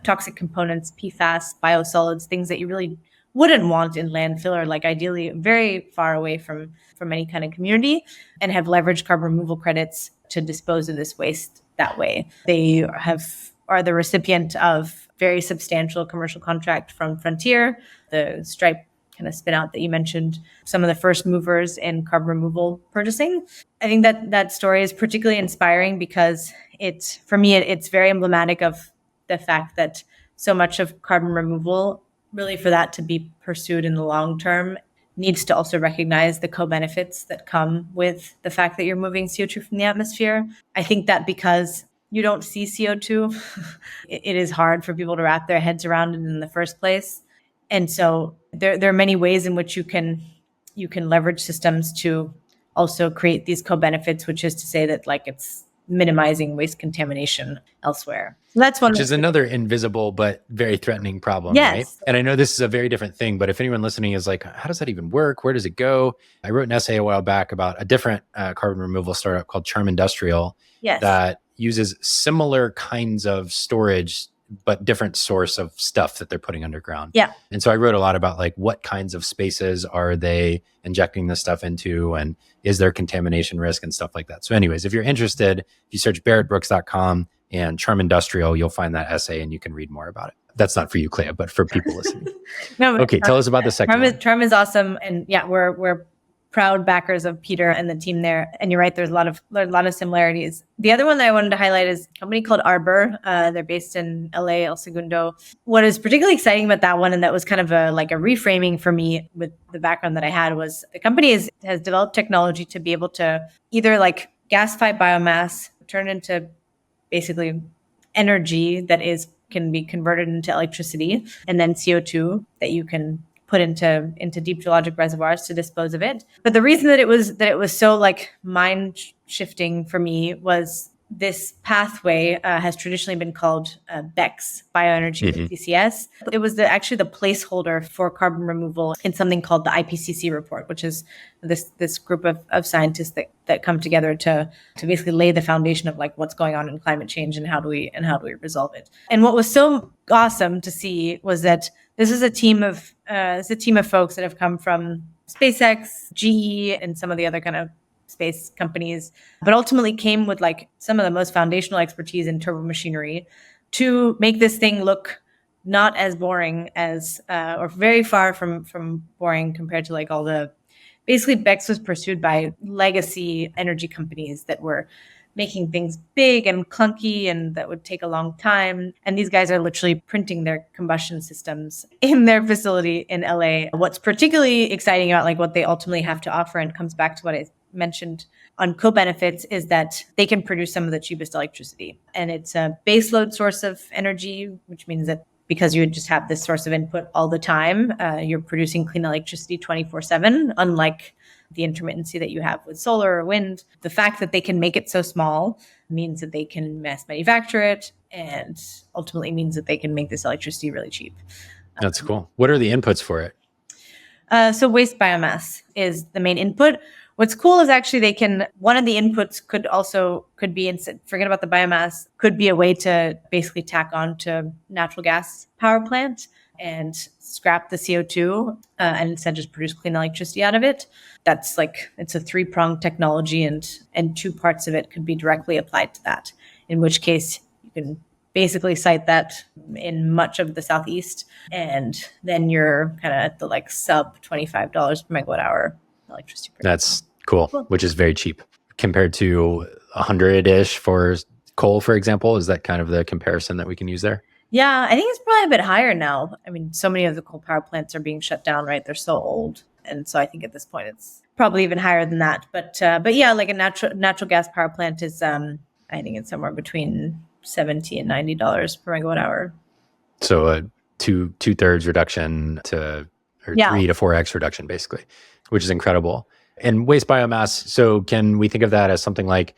toxic components, PFAS, biosolids, things that you really wouldn't want in landfill, or ideally very far away from any kind of community, and have leveraged carbon removal credits to dispose of this waste that way. They are the recipient of very substantial commercial contract from Frontier, the Stripe kind of spin out that you mentioned, some of the first movers in carbon removal purchasing. I think that story is particularly inspiring because it's very emblematic of the fact that so much of carbon removal, really for that to be pursued in the long term, needs to also recognize the co-benefits that come with the fact that you're moving CO2 from the atmosphere. I think that because you don't see CO2, it is hard for people to wrap their heads around it in the first place. And so there are many ways in which you can leverage systems to also create these co-benefits, which is to say that it's minimizing waste contamination elsewhere. So that's one. Which is another invisible but very threatening problem, yes. Right? And I know this is a very different thing, but if anyone listening is like, how does that even work? Where does it go? I wrote an essay a while back about a different carbon removal startup called Charm Industrial that uses similar kinds of storage, but different source of stuff that they're putting underground. Yeah. And so I wrote a lot about what kinds of spaces are they injecting this stuff into, and is there contamination risk and stuff like that. So anyways, if you're interested, if you search barrettbrooks.com and Charm Industrial, you'll find that essay and you can read more about it. That's not for you, Clea, but for people listening. Okay, tell us about the second one. Charm is awesome. And yeah, we're proud backers of Peter and the team there. And you're right, there's a lot of similarities. The other one that I wanted to highlight is a company called Arbor. They're based in LA, El Segundo. What is particularly exciting about that one, and that was kind of a reframing for me with the background that I had, was the company has developed technology to be able to either gasify biomass, turn into basically energy that can be converted into electricity, and then CO2 that you can put into deep geologic reservoirs to dispose of it. But the reason that it was so mind shifting for me was this pathway has traditionally been called BECCS, bioenergy with CCS. It was actually the placeholder for carbon removal in something called the IPCC report, which is this group of scientists that come together to basically lay the foundation of what's going on in climate change and how do we resolve it. And what was so awesome to see was that this is a team of folks that have come from SpaceX, GE, and some of the other kind of space companies, but ultimately came with some of the most foundational expertise in turbomachinery to make this thing look not as boring as, or very far from boring compared to all the, basically BECCS was pursued by legacy energy companies that were making things big and clunky and that would take a long time. And these guys are literally printing their combustion systems in their facility in LA. What's particularly exciting about what they ultimately have to offer, and comes back to what I mentioned on co-benefits, is that they can produce some of the cheapest electricity. And it's a baseload source of energy, which means that because you would just have this source of input all the time, you're producing clean electricity 24/7, unlike the intermittency that you have with solar or wind. The fact that they can make it so small means that they can mass manufacture it, and ultimately means that they can make this electricity really cheap. That's cool. What are the inputs for it? So waste biomass is the main input. What's cool is actually one of the inputs could be, forget about the biomass, could be a way to basically tack on to natural gas power plant and scrap the CO2 and instead just produce clean electricity out of it. That's it's a 3-pronged technology, and 2 parts of it could be directly applied to that, in which case you can basically site that in much of the Southeast, and then you're kind of at the sub $25 per megawatt hour electricity. That's cool, which is very cheap compared to 100-ish for coal, for example. Is that kind of the comparison that we can use there? Yeah, I think it's probably a bit higher now. I mean, so many of the coal power plants are being shut down, right? They're so old. And so I think at this point it's probably even higher than that. But yeah, a natural gas power plant is, I think it's somewhere between $70 and $90 per megawatt hour. So a two-thirds reduction to or Yeah. 3 to 4x reduction, basically, which is incredible. And waste biomass, so can we think of that as something like,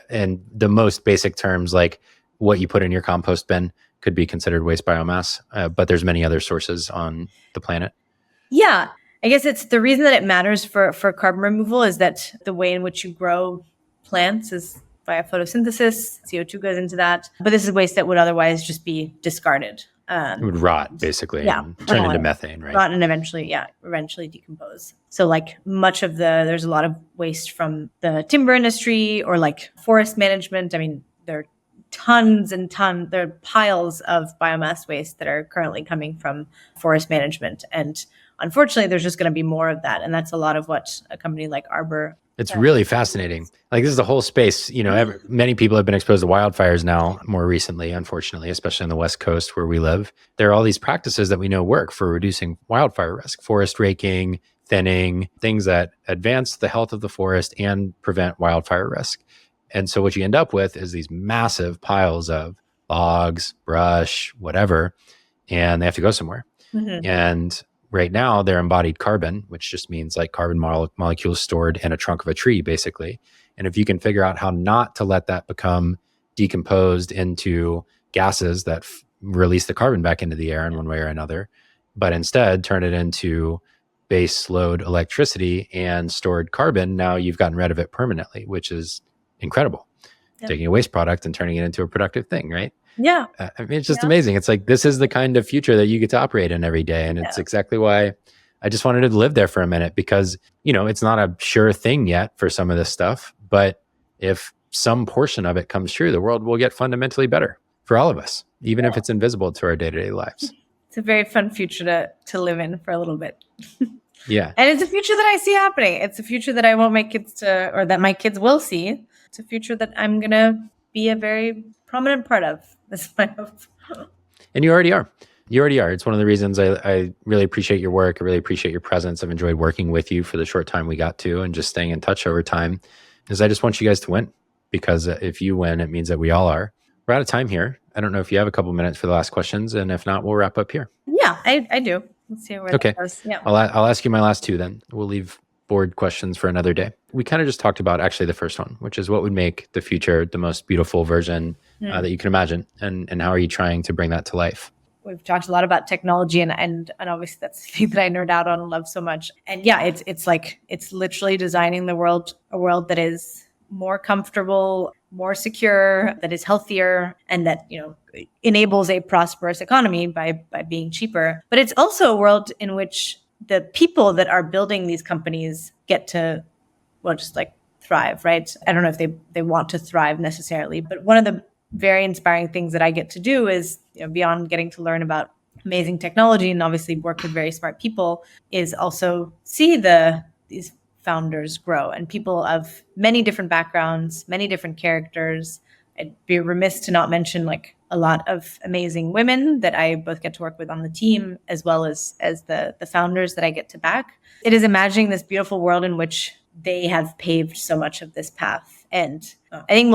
in the most basic terms, like what you put in your compost bin could be considered waste biomass, but there's many other sources on the planet? Yeah. I guess it's the reason that it matters for carbon removal is that the way in which you grow plants is via photosynthesis. CO2 goes into that. But this is waste that would otherwise just be discarded. It would rot, basically, Yeah. and turn into methane, right? Rot and eventually decompose. So like much of there's a lot of waste from the timber industry or like forest management. I mean, there are there are piles of biomass waste that are currently coming from forest management. And unfortunately, there's just going to be more of that. And that's a lot of what a company like Arbor. It's really fascinating. Like, this is the whole space, many people have been exposed to wildfires now more recently, unfortunately, especially on the West Coast where we live. There are all these practices that we know work for reducing wildfire risk: forest raking, thinning, things that advance the health of the forest and prevent wildfire risk. And so what you end up with is these massive piles of logs, brush, whatever, and they have to go somewhere. Mm-hmm. And right now, they're embodied carbon, which just means like carbon molecules stored in a trunk of a tree, basically. And if you can figure out how not to let that become decomposed into gases that release the carbon back into the air in one way or another, but instead turn it into base load electricity and stored carbon, now you've gotten rid of it permanently, which is incredible. Yep. Taking a waste product and turning it into a productive thing, right? Yeah. I mean, it's just amazing. It's like, this is the kind of future that you get to operate in every day. And it's exactly why I just wanted to live there for a minute, because, it's not a sure thing yet for some of this stuff. But if some portion of it comes true, the world will get fundamentally better for all of us, even if it's invisible to our day-to-day lives. It's a very fun future to live in for a little bit. Yeah. And it's a future that I see happening. It's a future that I want my kids or that my kids will see. It's a future that I'm going to be a very prominent part of. That's my hope. And you already are. It's one of the reasons I really appreciate your work. I really appreciate your presence. I've enjoyed working with you for the short time we got to, and just staying in touch over time, because I just want you guys to win. Because if you win, it means that we all are. We're out of time here. I don't know if you have a couple minutes for the last questions, and if not, we'll wrap up here. Yeah, I do. Let's see where that goes. Yeah. I'll ask you my last two then. We'll leave board questions for another day. We kind of just talked about actually the first one, which is what would make the future the most beautiful version that you can imagine, and how are you trying to bring that to life? We've talked a lot about technology, and obviously that's the thing that I nerd out on and love so much. And yeah, it's literally designing a world that is more comfortable, more secure, that is healthier, and that enables a prosperous economy by being cheaper. But it's also a world in which the people that are building these companies get to, just like thrive, right? I don't know if they want to thrive necessarily, but one of the very inspiring things that I get to do is, beyond getting to learn about amazing technology and obviously work with very smart people, is also see these founders grow, and people of many different backgrounds, many different characters. I'd be remiss to not mention like a lot of amazing women that I both get to work with on the team, as well as the founders that I get to back. It is imagining this beautiful world in which they have paved so much of this path. And I think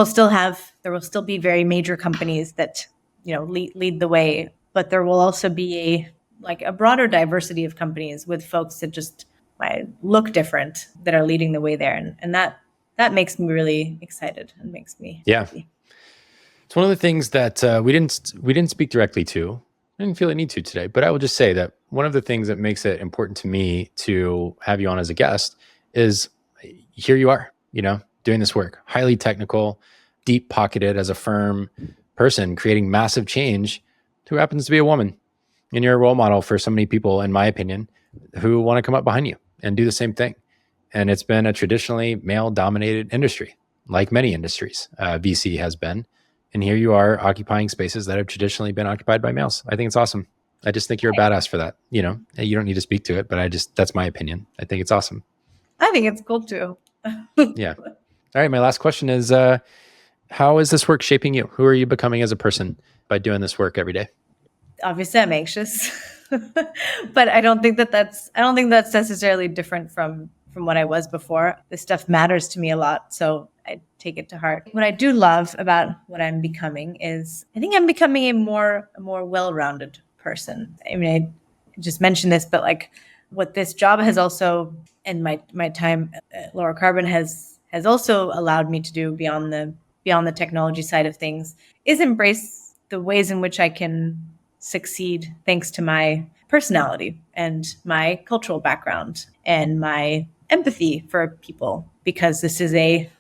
there will still be very major companies that, lead the way, but there will also be a broader diversity of companies with folks that just might look different that are leading the way there. And that makes me really excited and makes me happy. It's one of the things that we didn't speak directly to. I didn't feel I need to today, but I will just say that one of the things that makes it important to me to have you on as a guest is, here you are, doing this work, highly technical, deep pocketed as a firm person, creating massive change, who happens to be a woman. And you're a role model for so many people, in my opinion, who want to come up behind you and do the same thing. And it's been a traditionally male-dominated industry, like many industries, VC has been. And here you are occupying spaces that have traditionally been occupied by males. I think it's awesome. I just think you're a badass for that. You don't need to speak to it, but that's my opinion. I think it's awesome. I think it's cool too. Yeah. All right. My last question is, how is this work shaping you? Who are you becoming as a person by doing this work every day? Obviously I'm anxious, but I don't think that's necessarily different from what I was before. This stuff matters to me a lot, so I take it to heart. What I do love about what I'm becoming is, I think I'm becoming a more well-rounded person. I mean, I just mentioned this, but what this job has also, and my time at Lowercarbon has also allowed me to do beyond the technology side of things, is embrace the ways in which I can succeed thanks to my personality and my cultural background and my empathy for people, because this is a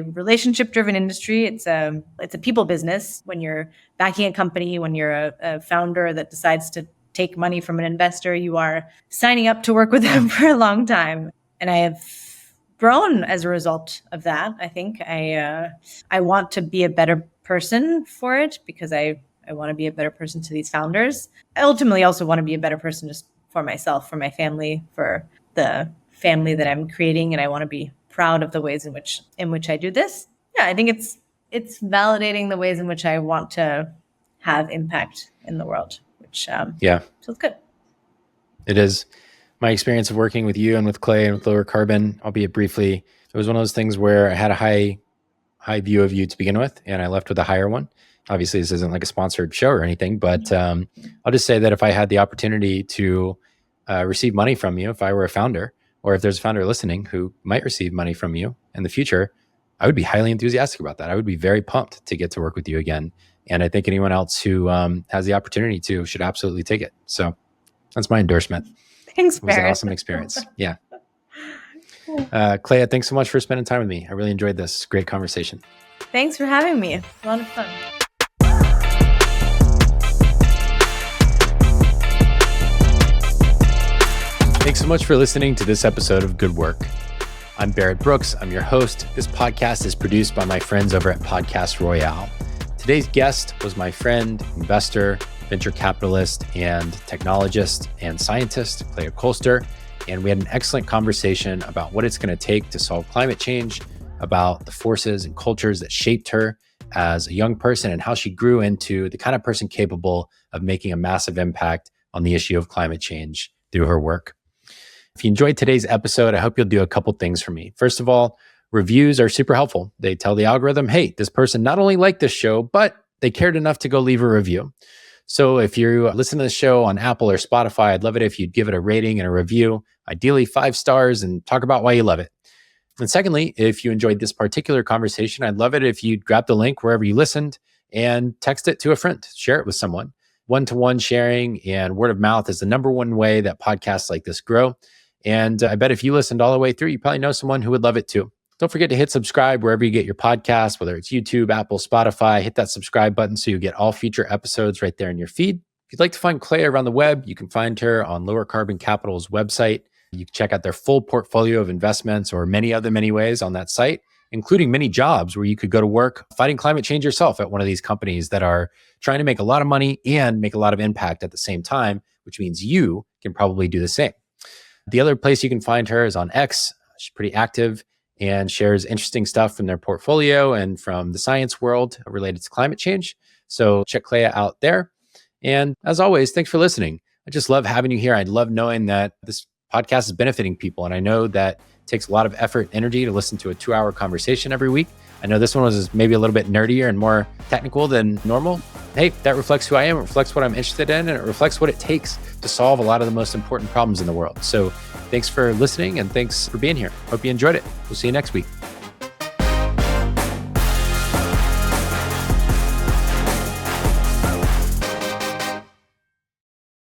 relationship-driven industry. It's a people business. When you're backing a company, when you're a founder that decides to take money from an investor, you are signing up to work with them for a long time. And I have grown as a result of that. I think I want to be a better person for it, because I want to be a better person to these founders. I ultimately also want to be a better person just for myself, for my family, for the family that I'm creating, and I want to be proud of the ways in which I do this. Yeah, I think it's validating the ways in which I want to have impact in the world, which feels good. It is. My experience of working with you and with Clea and with Lowercarbon, albeit briefly, it was one of those things where I had a high view of you to begin with, and I left with a higher one. Obviously, this isn't like a sponsored show or anything, but I'll just say that if I had the opportunity to receive money from you, if I were a founder, or if there's a founder listening who might receive money from you in the future, I would be highly enthusiastic about that. I would be very pumped to get to work with you again. And I think anyone else who has the opportunity to should absolutely take it. So that's my endorsement. Thanks, It was an Barrett. awesome experience. Yeah. Clea, thanks so much for spending time with me. I really enjoyed this. Great conversation. Thanks for having me. A lot of fun. Thanks so much for listening to this episode of Good Work. I'm Barrett Brooks. I'm your host. This podcast is produced by my friends over at Podcast Royale. Today's guest was my friend, investor, venture capitalist, and technologist and scientist, Clea Kolster. And we had an excellent conversation about what it's going to take to solve climate change, about the forces and cultures that shaped her as a young person, and how she grew into the kind of person capable of making a massive impact on the issue of climate change through her work. If you enjoyed today's episode, I hope you'll do a couple things for me. First of all, reviews are super helpful. They tell the algorithm, hey, this person not only liked this show, but they cared enough to go leave a review. So if you listen to the show on Apple or Spotify, I'd love it if you'd give it a rating and a review, ideally 5 stars, and talk about why you love it. And secondly, if you enjoyed this particular conversation, I'd love it if you'd grab the link wherever you listened and text it to a friend, share it with someone. One-to-one sharing and word of mouth is the number one way that podcasts like this grow. And I bet if you listened all the way through, you probably know someone who would love it too. Don't forget to hit subscribe wherever you get your podcasts, whether it's YouTube, Apple, Spotify. Hit that subscribe button so you get all future episodes right there in your feed. If you'd like to find Clea around the web, you can find her on Lowercarbon Capital's website. You can check out their full portfolio of investments or many ways on that site, including many jobs where you could go to work fighting climate change yourself at one of these companies that are trying to make a lot of money and make a lot of impact at the same time, which means you can probably do the same. The other place you can find her is on X. She's pretty active and shares interesting stuff from their portfolio and from the science world related to climate change. So check Clea out there. And as always, thanks for listening. I just love having you here. I love knowing that this podcast is benefiting people. And I know that it takes a lot of effort and energy to listen to a 2-hour conversation every week. I know this one was maybe a little bit nerdier and more technical than normal. Hey, that reflects who I am. It reflects what I'm interested in, and it reflects what it takes to solve a lot of the most important problems in the world. So thanks for listening, and thanks for being here. Hope you enjoyed it. We'll see you next week.